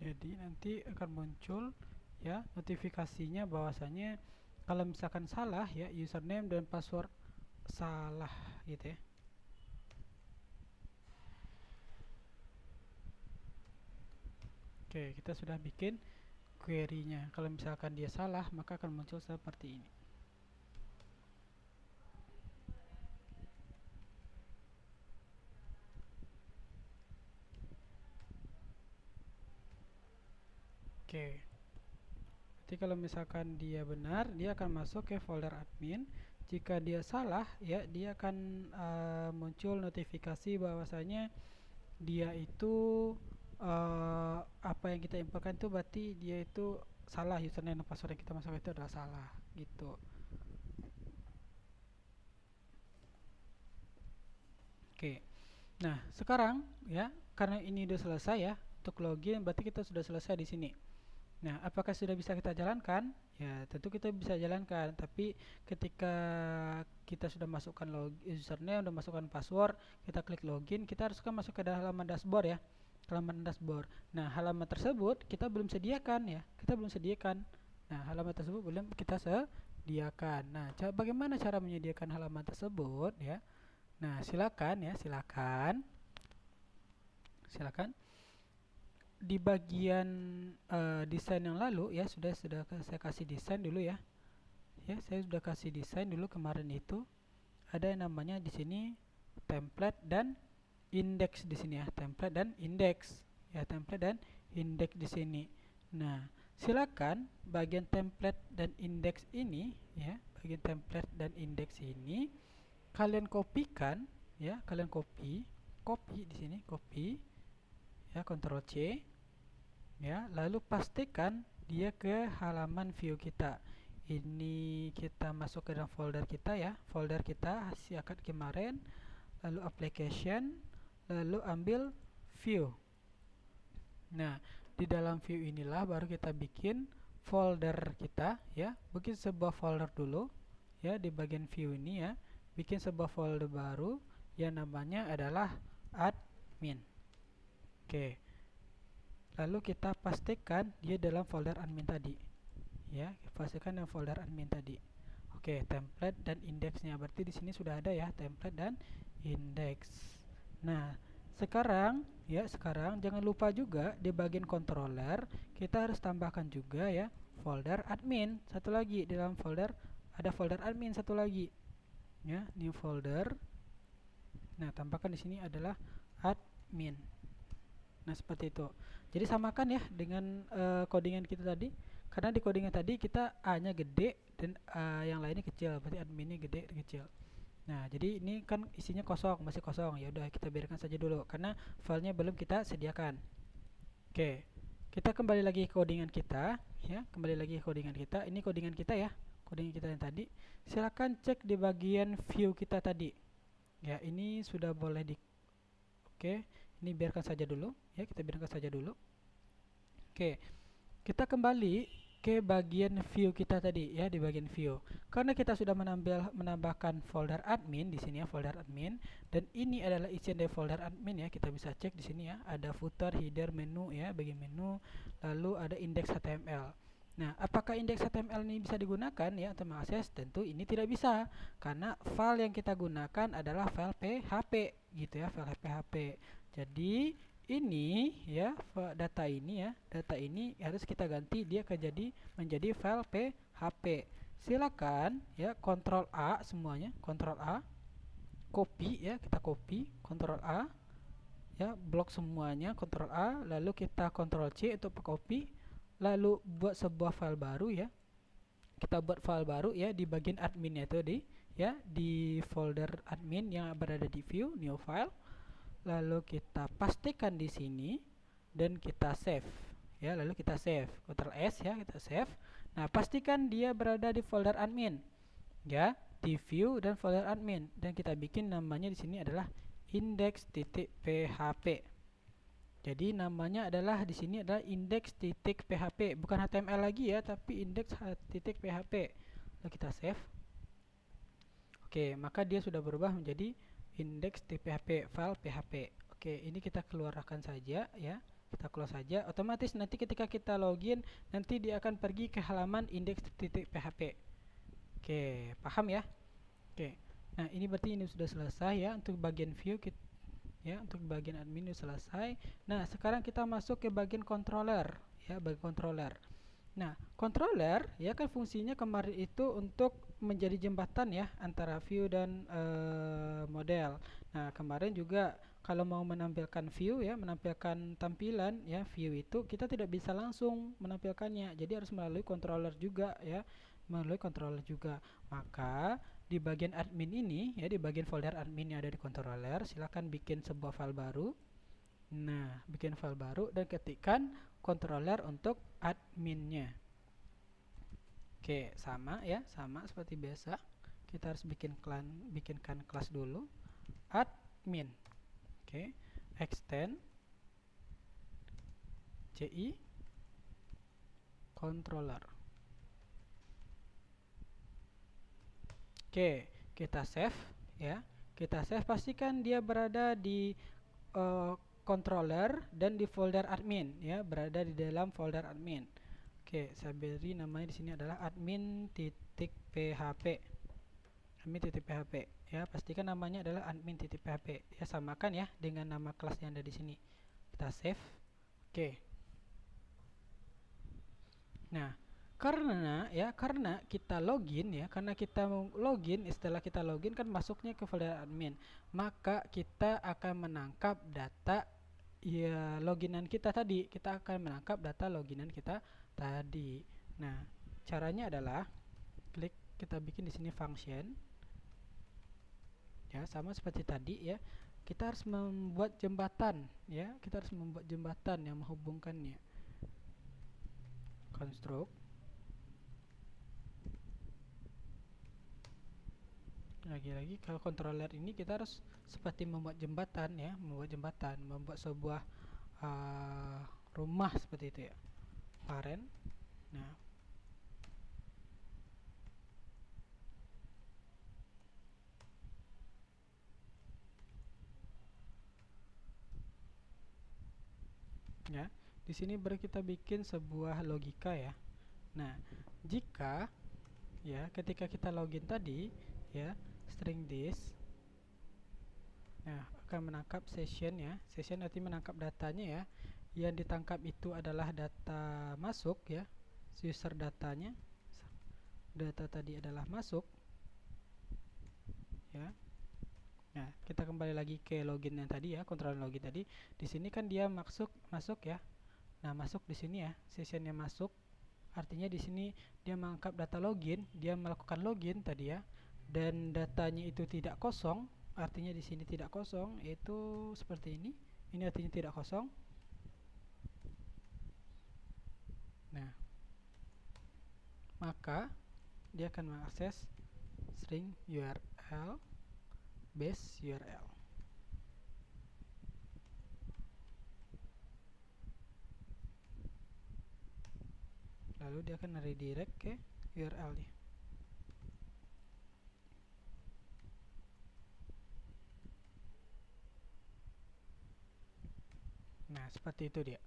Jadi nanti akan muncul ya notifikasinya bahwasanya kalau misalkan salah ya username dan password salah gitu ya. Oke, kita sudah bikin query-nya. Kalau misalkan dia salah, maka akan muncul seperti ini. Oke. Jadi kalau misalkan dia benar, dia akan masuk ke folder admin. Jika dia salah, ya dia akan muncul notifikasi bahwasanya dia itu apa yang kita importkan itu berarti dia itu salah, username dan password yang kita masukkan itu adalah salah gitu. Oke. Nah, sekarang ya, karena ini udah selesai ya untuk login, berarti kita sudah selesai di sini. Nah, apakah sudah bisa kita jalankan? Ya, tentu kita bisa jalankan, tapi ketika kita sudah masukkan username, sudah masukkan password, kita klik login, kita harus kan masuk ke halaman dashboard ya. Halaman dashboard. Nah, halaman tersebut kita belum sediakan ya. Kita belum sediakan. Nah, halaman tersebut belum kita sediakan. Nah, bagaimana cara menyediakan halaman tersebut ya? Nah, silakan ya, silakan. Di bagian desain yang lalu ya, sudah saya kasih desain dulu ya. Ya, saya sudah kasih desain dulu kemarin itu. Ada yang namanya di sini template dan index di sini ya, template dan index. Ya, template dan index di sini. Nah, silakan bagian template dan index ini ya, bagian template dan index ini kalian kopikan ya, kalian copy di sini, copy ya, Ctrl C ya, lalu pastikan dia ke halaman view kita. Ini kita masuk ke dalam folder kita ya, folder kita hasil akad kemarin, lalu application, lalu ambil view. Nah, di dalam view inilah baru kita bikin folder kita ya, bikin sebuah folder dulu ya, di bagian view ini ya, bikin sebuah folder baru yang namanya adalah admin. Oke. Lalu kita pastikan dia dalam folder admin tadi. Ya, pastikan dalam folder admin tadi. Oke, template dan indeksnya. Berarti di sini sudah ada ya, template dan indeks. Nah, sekarang jangan lupa juga di bagian controller kita harus tambahkan juga ya folder admin. Satu lagi di dalam folder ada folder admin satu lagi. Ya, new folder. Nah, tambahkan di sini adalah admin. Nah, seperti itu. Jadi samakan ya dengan codingan kita tadi. Karena di codingan tadi kita A-nya gede dan yang lainnya kecil. Berarti adminnya gede dan kecil. Nah, jadi ini kan isinya kosong, masih kosong. Ya udah kita biarkan saja dulu karena filenya belum kita sediakan. Oke. Kita kembali lagi ke codingan kita ya. Kembali lagi ke codingan kita. Ini codingan kita ya. Codingan kita yang tadi. Silakan cek di bagian view kita tadi. Ya, ini sudah boleh di Oke. Ini biarkan saja dulu ya, kita biarkan saja dulu. Oke, kita kembali ke bagian view kita tadi ya, di bagian view. Karena kita sudah menambahkan folder admin di sini ya, folder admin, dan ini adalah isian dari folder admin ya, kita bisa cek di sini ya, ada footer, header, menu ya, bagian menu, lalu ada index HTML. Nah, apakah indeks HTML ini bisa digunakan ya untuk mengakses? Tentu ini tidak bisa, karena file yang kita gunakan adalah file PHP gitu ya, file PHP. Jadi ini ya, data ini harus kita ganti dia menjadi file PHP. Silakan ya, Ctrl A semuanya, Ctrl A, copy ya, kita copy, Ctrl A ya, blok semuanya, Ctrl A, lalu kita Ctrl C untuk copy, lalu buat sebuah file baru ya. Kita buat file baru ya di bagian adminnya itu di folder admin yang berada di view, new file. Lalu kita pastikan di sini dan kita save ya, lalu kita save, Ctrl S ya, kita save. Nah, pastikan dia berada di folder admin ya, di view dan folder admin, dan kita bikin namanya di sini adalah index.php. Jadi namanya adalah di sini adalah index.php, bukan HTML lagi ya, tapi index.php. Lalu kita save. Oke, maka dia sudah berubah menjadi index.php, file PHP. Oke, ini kita keluarkan saja ya. Kita close saja. Otomatis nanti ketika kita login, nanti dia akan pergi ke halaman index.php. Oke, paham ya? Oke. Nah, ini berarti ini sudah selesai ya untuk bagian view ya, untuk bagian admin sudah selesai. Nah, sekarang kita masuk ke bagian controller ya, bagian controller. Nah, controller ya kan fungsinya kemarin itu untuk menjadi jembatan ya antara view dan model. Nah, kemarin juga kalau mau menampilkan view ya, menampilkan tampilan ya, view itu kita tidak bisa langsung menampilkannya. Jadi harus melalui controller juga ya, melalui controller juga. Maka di bagian admin ini ya, di bagian folder admin yang ada di controller, silakan bikin sebuah file baru. Nah, bikin file baru dan ketikkan controller untuk adminnya. Oke, sama ya, sama seperti biasa. Kita harus bikinkan kelas dulu. Admin. Oke, extend CI controller. Oke, kita save ya. Kita save, pastikan dia berada di controller dan di folder admin ya, berada di dalam folder admin. Oke, saya beri namanya di sini adalah admin.php. Admin.php ya, pastikan namanya adalah admin.php ya, samakan ya dengan nama kelas yang ada di sini. Kita save. Oke. Nah, karena kita login ya, karena kita mau login, setelah kita login kan masuknya ke folder admin, maka kita akan menangkap data ya loginan kita tadi. Kita akan menangkap data loginan kita tadi. Nah, caranya adalah kita bikin di sini function ya, sama seperti tadi ya. Kita harus membuat jembatan ya, kita harus membuat jembatan yang menghubungkannya. Construct. Lagi-lagi kalau controller ini kita harus seperti membuat jembatan ya, membuat sebuah rumah seperti itu ya. Parent. Nah, ya, di sini baru kita bikin sebuah logika ya. Nah, jika ya ketika kita login tadi ya, string this nah akan menangkap session ya. Session artinya menangkap datanya ya. Yang ditangkap itu adalah data masuk ya, user datanya. Data tadi adalah masuk ya. Nah, kita kembali lagi ke login yang tadi ya, controller login tadi. Di sini kan dia masuk ya. Nah, masuk di sini ya, sessionnya masuk. Artinya di sini dia mengangkat data login, dia melakukan login tadi ya. Dan datanya itu tidak kosong, artinya di sini tidak kosong, yaitu seperti ini. Ini artinya tidak kosong. Nah, maka dia akan mengakses string URL base URL. Lalu dia akan redirect ke URL nya. Nah, seperti itu dia.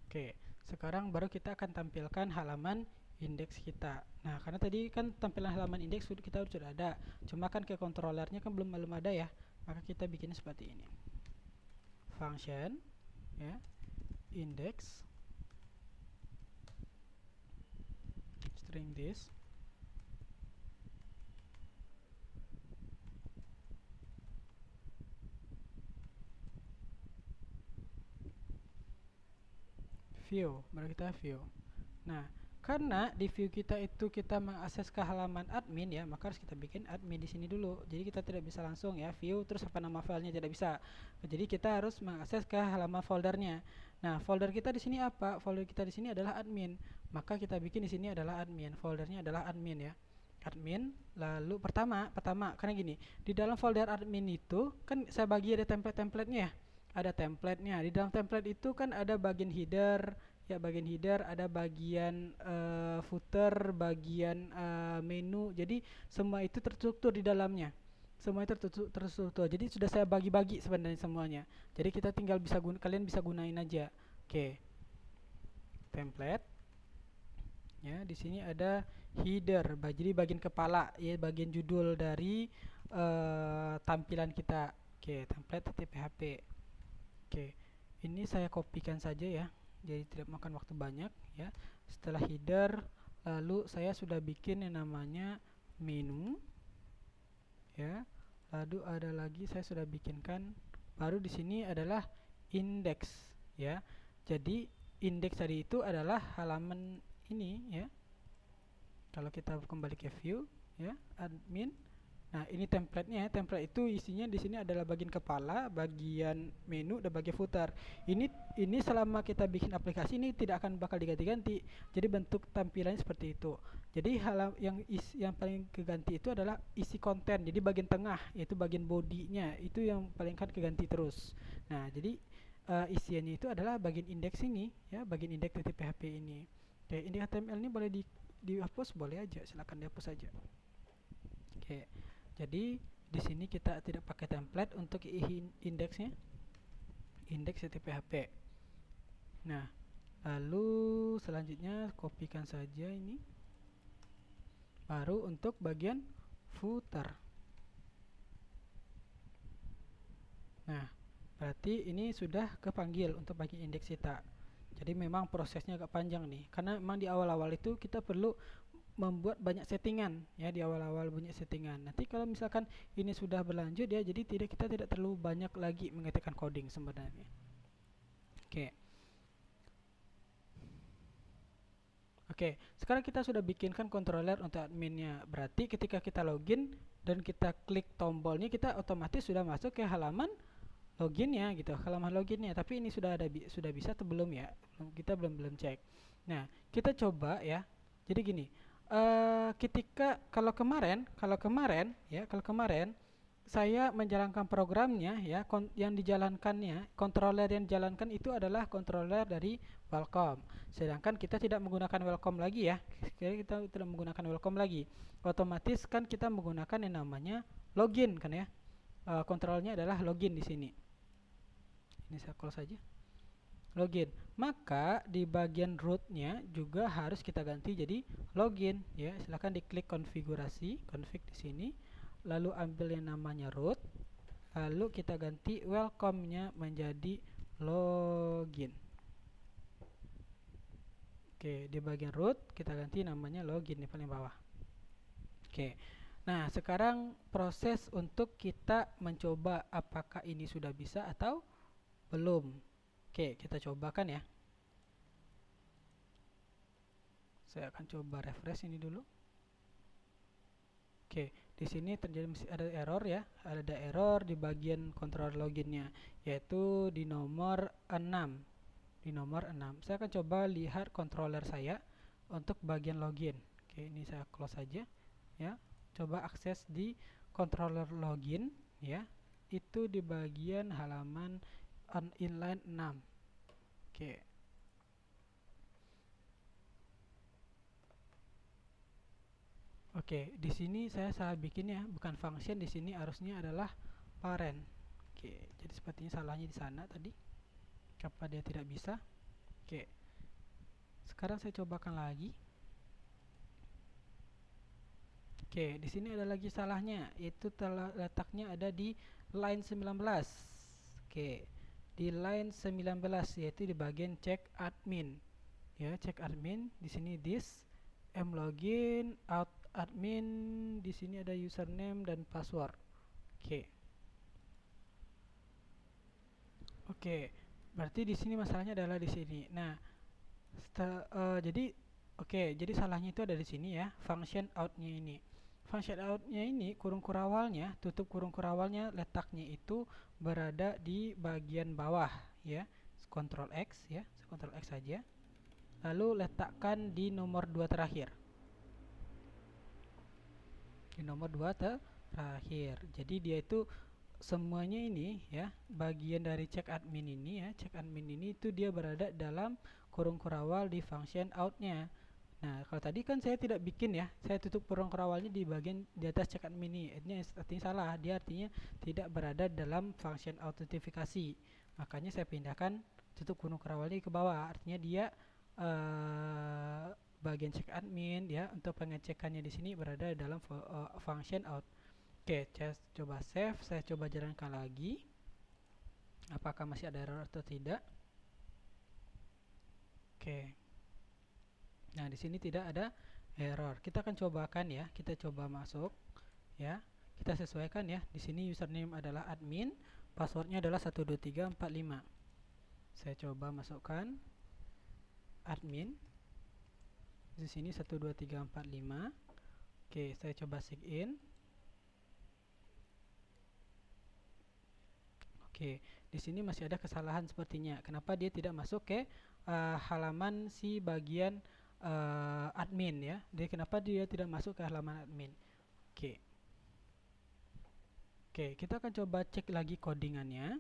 Oke, sekarang baru kita akan tampilkan halaman indeks kita. Nah, karena tadi kan tampilan halaman indeks kita sudah ada, cuma kan ke controllernya kan belum ada ya, maka kita bikinnya seperti ini. Function ya, index string this view, baru kita view. Nah, karena di view kita itu kita mengakses ke halaman admin ya, maka harus kita bikin admin di sini dulu. Jadi kita tidak bisa langsung ya view terus apa nama filenya, tidak bisa. Jadi kita harus mengakses ke halaman foldernya. Nah, folder kita di sini apa? Folder kita di sini adalah admin. Maka kita bikin di sini adalah admin. Foldernya adalah admin ya. Admin, lalu pertama karena gini, di dalam folder admin itu kan saya bagi ada template-templatenya ya. Ada template-nya. Di dalam template itu kan ada bagian header, ya bagian header, ada bagian footer, bagian menu. Jadi semua itu terstruktur di dalamnya. Semua itu terstruktur. Jadi sudah saya bagi-bagi sebenarnya semuanya. Jadi kita tinggal kalian bisa gunain aja. Oke. Template. Ya, di sini ada header. Jadi bagian kepala ya, bagian judul dari tampilan kita. Oke, template.php. Oke. Ini saya kopikan saja ya, jadi tidak makan waktu banyak ya. Setelah header, lalu saya sudah bikin yang namanya menu ya, Lalu ada lagi saya sudah bikinkan, baru di sini adalah indeks ya. Jadi indeks tadi itu adalah halaman ini ya. Kalau kita kembali ke view ya, admin. Nah, ini template-nya. Template itu isinya di sini adalah bagian kepala, bagian menu, dan bagian footer. Ini selama kita bikin aplikasi ini tidak akan bakal diganti-ganti. Jadi bentuk tampilannya seperti itu. Jadi yang paling keganti itu adalah isi konten. Jadi bagian tengah, yaitu bagian bodinya, itu yang paling kan keganti terus. Nah, jadi isiannya itu adalah bagian indeks ini ya, bagian indeks.php ini. Oke, indeks HTML ini boleh dihapus, boleh aja, silakan dihapus aja. Oke. Jadi di sini kita tidak pakai template untuk indeksnya, indeks.php. Nah, lalu selanjutnya kopikan saja ini. Baru untuk bagian footer. Nah, berarti ini sudah kepanggil untuk bagian indeks kita. Jadi memang prosesnya agak panjang nih, karena memang di awal-awal itu kita perlu membuat banyak settingan ya, di awal-awal banyak settingan. Nanti kalau misalkan ini sudah berlanjut ya, jadi kita tidak terlalu banyak lagi mengetikkan coding sebenarnya. Oke, sekarang kita sudah bikinkan controller untuk adminnya. Berarti ketika kita login dan kita klik tombolnya, kita otomatis sudah masuk ke halaman loginnya gitu, halaman loginnya. Tapi ini sudah bisa atau belum ya? Kita belum cek. Nah, kita coba ya. Jadi gini, ketika kalau kemarin saya menjalankan programnya ya, yang dijalankannya, controller yang dijalankan itu adalah controller dari welcome. Sedangkan kita tidak menggunakan welcome lagi ya. Kita tidak menggunakan welcome lagi. Otomatis kan kita menggunakan yang namanya login kan ya. Kontrolnya adalah login di sini. Ini saya close saja. Login. Maka di bagian rootnya juga harus kita ganti jadi login ya. Silahkan diklik konfigurasi, config di sini, lalu ambil yang namanya root, lalu kita ganti welcome-nya menjadi login. Oke, di bagian root kita ganti namanya login di paling bawah. Oke. Nah, sekarang proses untuk kita mencoba apakah ini sudah bisa atau belum. Oke, kita cobakan ya. Saya akan coba refresh ini dulu. Oke, di sini terjadi ada error ya. Ada error di bagian controller loginnya, yaitu di nomor 6. Di nomor 6. Saya akan coba lihat controller saya untuk bagian login. Oke, ini saya close saja ya. Coba akses di controller login ya. Itu di bagian halaman inline 6. Oke. Oke, di sini saya salah bikin ya, bukan function, di sini harusnya adalah parent. Oke, jadi sepertinya salahnya di sana tadi. Kenapa dia tidak bisa? Oke. Sekarang saya cobakan lagi. Oke, di sini ada lagi salahnya, yaitu letaknya ada di line 19. Oke, di line 19 yaitu di bagian check admin. Ya, check admin di sini this mlogin out admin, di sini ada username dan password. Oke. Oke, berarti di sini masalahnya adalah di sini. Nah, jadi salahnya itu ada di sini ya, function out-nya ini. Function out-nya ini kurung kurawalnya, tutup kurung kurawalnya letaknya itu berada di bagian bawah ya. Ctrl X ya, Ctrl X saja. Lalu letakkan di nomor 2 terakhir. Di nomor 2 terakhir. Jadi dia itu semuanya ini ya, bagian dari check admin ini ya, check admin ini itu dia berada dalam kurung kurawal di function out-nya. Nah, kalau tadi kan saya tidak bikin ya, saya tutup kurung kurawalnya di bagian di atas check admin ini. Ini artinya salah, dia artinya tidak berada dalam function autentifikasi. Makanya saya pindahkan tutup kurung kurawalnya ke bawah. Artinya dia bagian check admin ya, untuk pengecekannya di sini berada dalam function out. Oke, saya coba save, saya coba jalankan lagi. Apakah masih ada error atau tidak? Oke. Nah, di sini tidak ada error. Kita akan cobakan ya. Kita coba masuk ya. kita sesuaikan ya. Di sini username adalah admin, passwordnya adalah 12345. Saya coba masukkan admin. Di sini 12345. Oke, saya coba sign in. Oke, di sini masih ada kesalahan sepertinya. Kenapa dia tidak masuk ke halaman si bagian admin ya? Jadi kenapa dia tidak masuk ke halaman admin? Oke. Oke, kita akan coba cek lagi codingannya.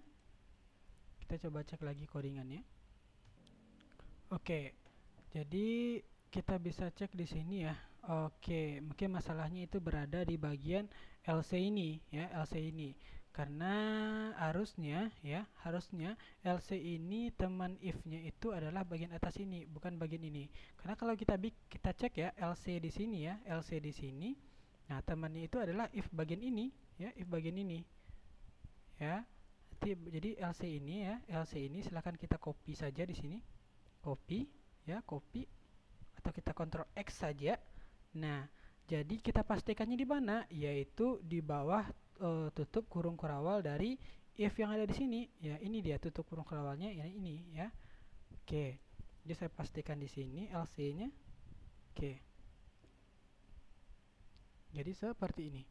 Oke, jadi kita bisa cek di sini ya. Oke, mungkin masalahnya itu berada di bagian LC ini ya, LC ini. Karena harusnya LC ini teman if-nya itu adalah bagian atas ini, bukan bagian ini. Karena kalau kita cek ya LC di sini ya, LC di sini. Nah, temannya itu adalah if bagian ini ya, if bagian ini. Ya. Jadi LC ini silahkan kita copy saja di sini. Copy ya, copy atau kita Ctrl X saja. Nah, jadi kita pastikannya di mana? Yaitu di bawah tutup kurung kurawal dari if yang ada di sini. Ya, ini dia tutup kurung kurawalnya ini ya. Oke. Jadi saya pastikan di sini LC-nya. Oke. Jadi seperti ini.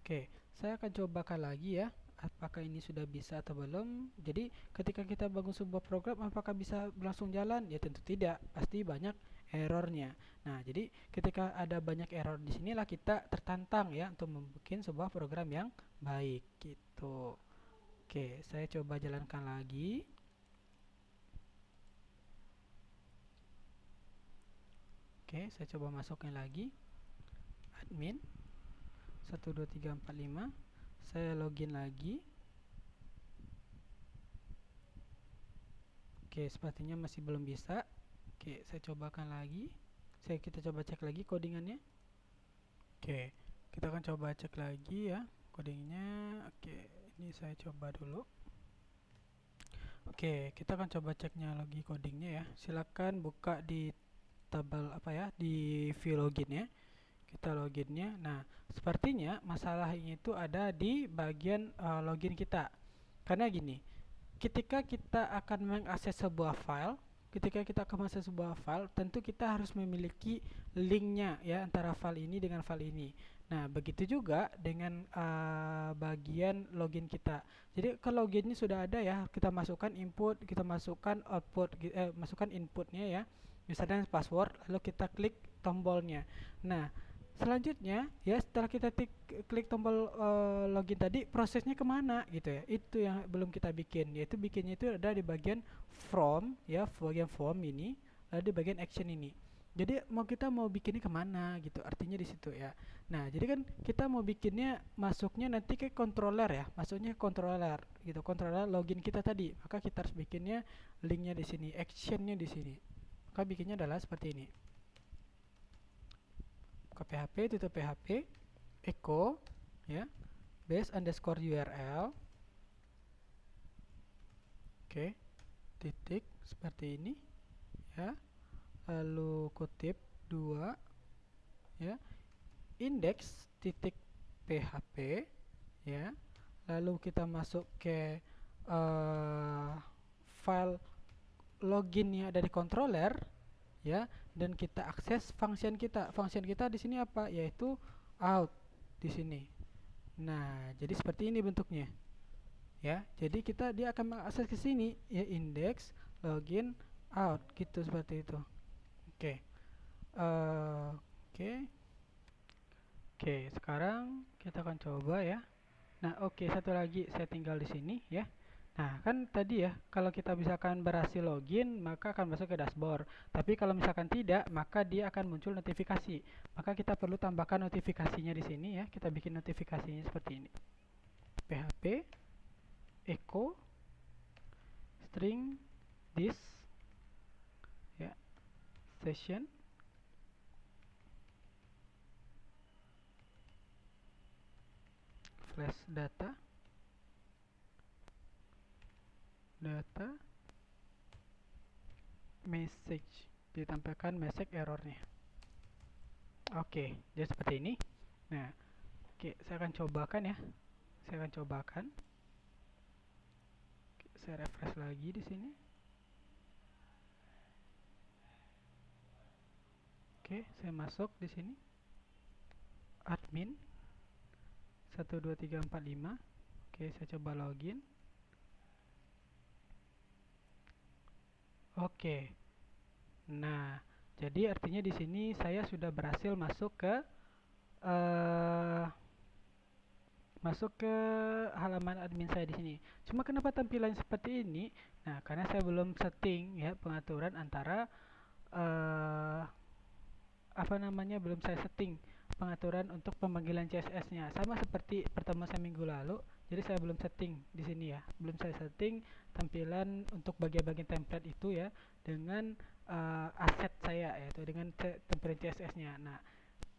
Oke, saya akan cobakan lagi ya. Apakah ini sudah bisa atau belum. Jadi ketika kita bangun sebuah program, apakah bisa langsung jalan? Ya tentu tidak, pasti banyak errornya. Nah, jadi ketika ada banyak error di sinilah kita tertantang ya untuk membuat sebuah program yang baik gitu. Oke, saya coba jalankan lagi. Oke, saya coba masukin lagi admin 12345. Saya login lagi. Oke, sepertinya masih belum bisa. Oke, saya cobakan lagi. Kita coba cek lagi codingannya. Oke, kita akan coba cek lagi ya codingnya. Oke, ini saya coba dulu. Oke, kita akan coba ceknya lagi codingnya ya. Silakan buka di tabel di view login ya. Kita loginnya. Nah, sepertinya masalahnya itu ada di bagian login kita. Karena gini, ketika kita akan mengakses sebuah file, tentu kita harus memiliki linknya ya antara file ini dengan file ini. Nah, begitu juga dengan bagian login kita. Jadi ke loginnya sudah ada ya, kita masukkan input, kita masukkan output, masukkan inputnya ya, username, password, lalu kita klik tombolnya. Nah, selanjutnya ya setelah kita klik tombol login tadi, prosesnya kemana gitu ya, itu yang belum kita bikin, yaitu bikinnya itu ada di bagian from ya, bagian form ini, lalu di bagian action ini. Jadi kita mau bikinnya kemana gitu, artinya di situ ya. Nah, jadi kan kita mau bikinnya masuknya nanti ke controller ya, masuknya ke controller gitu, controller login kita tadi, maka kita harus bikinnya linknya di sini, actionnya di sini. Maka bikinnya adalah seperti ini. Ke PHP, tutup PHP, echo ya, base underscore URL. Oke, titik seperti ini ya, lalu kutip 2 ya, index titik PHP ya, lalu kita masuk ke file loginnya ada di controller ya, dan kita akses function kita. Function kita di sini apa? Yaitu out di sini. Nah, jadi seperti ini bentuknya. Ya, jadi dia akan mengakses ke sini ya, index login out gitu, seperti itu. Oke. Oke, sekarang kita akan coba ya. Nah, satu lagi saya tinggal di sini ya. Nah, kan tadi ya, kalau kita misalkan berhasil login, maka akan masuk ke dashboard. Tapi kalau misalkan tidak, maka dia akan muncul notifikasi. Maka kita perlu tambahkan notifikasinya di sini ya. Kita bikin notifikasinya seperti ini. PHP echo string this ya, session flash data message, ditampilkan message errornya. Oke, jadi seperti ini. Nah, oke, saya akan cobakan ya. Saya akan cobakan. Oke, saya refresh lagi di sini. Oke, saya masuk di sini. Admin 12345. Oke, saya coba login. Oke. Nah, jadi artinya di sini saya sudah berhasil eh masuk ke halaman admin saya di sini. Cuma kenapa tampilannya seperti ini? Nah, karena saya belum setting ya pengaturan antara eh apa namanya, belum saya setting pengaturan untuk pemanggilan CSS-nya. Sama seperti pertemuan saya minggu lalu. Jadi saya belum setting di sini ya. Belum saya setting tampilan untuk bagian-bagian template itu ya dengan aset saya yaitu dengan template CSS-nya. Nah,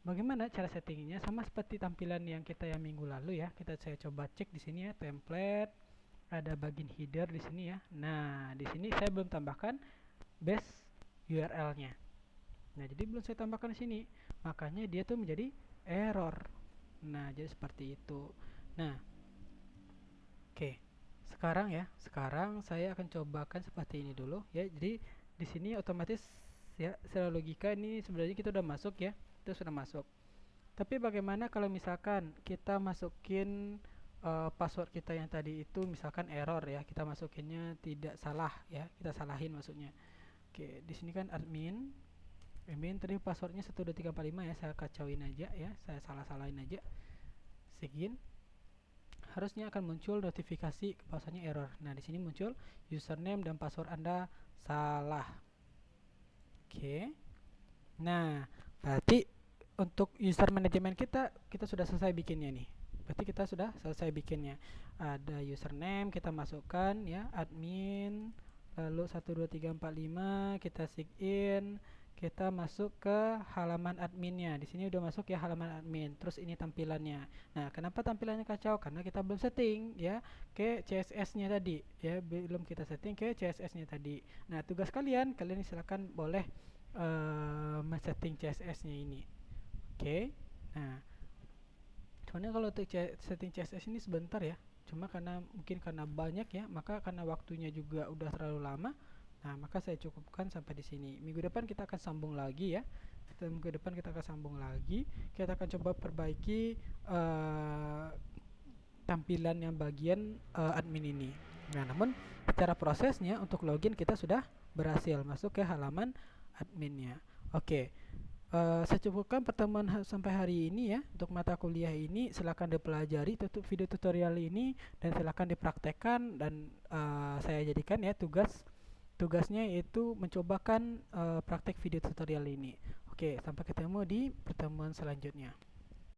bagaimana cara settingnya? Sama seperti tampilan yang kita yang minggu lalu ya. Saya coba cek di sini ya, template, ada bagian header di sini ya. Nah, di sini saya belum tambahkan base URL-nya. Nah, jadi belum saya tambahkan di sini. Makanya dia tuh menjadi error. Nah, jadi seperti itu. Nah, oke. Sekarang saya akan cobakan seperti ini dulu ya. Jadi di sini otomatis ya secara logika ini sebenarnya kita udah masuk ya. Itu sudah masuk. Tapi bagaimana kalau misalkan kita masukin password kita yang tadi itu misalkan error ya, kita masukinnya tidak salah ya, kita salahin maksudnya. Oke, di sini kan admin tadi passwordnya 12345 ya, saya kacauin aja ya, saya salah-salahin aja. Sigin. Harusnya akan muncul notifikasi bahwasanya error. Nah, di sini muncul username dan password Anda salah. Oke. Nah, berarti untuk user management kita sudah selesai bikinnya nih. Berarti kita sudah selesai bikinnya. Ada username, kita masukkan ya, admin, lalu 12345, kita sign, kita masuk ke halaman adminnya. Di sini udah masuk ya halaman admin. Terus ini tampilannya. Nah, kenapa tampilannya kacau? Karena kita belum setting ya ke CSS-nya tadi ya, belum kita setting ke CSS-nya tadi. Nah, tugas kalian silakan boleh men-setting CSS-nya ini. Oke. Nah, soalnya kalau untuk setting CSS ini sebentar ya. Cuma mungkin karena banyak ya, maka karena waktunya juga udah terlalu lama. Nah, maka saya cukupkan sampai di sini. Minggu depan kita akan sambung lagi ya. Minggu depan kita akan sambung lagi. Kita akan coba perbaiki tampilan yang bagian admin ini. Nah, namun secara prosesnya untuk login kita sudah berhasil masuk ke halaman adminnya. Oke. Saya cukupkan pertemuan sampai hari ini ya. Untuk mata kuliah ini silakan dipelajari video tutorial ini dan silakan dipraktekkan, dan saya jadikan ya tugasnya yaitu mencobakan praktek video tutorial ini. Oke, sampai ketemu di pertemuan selanjutnya.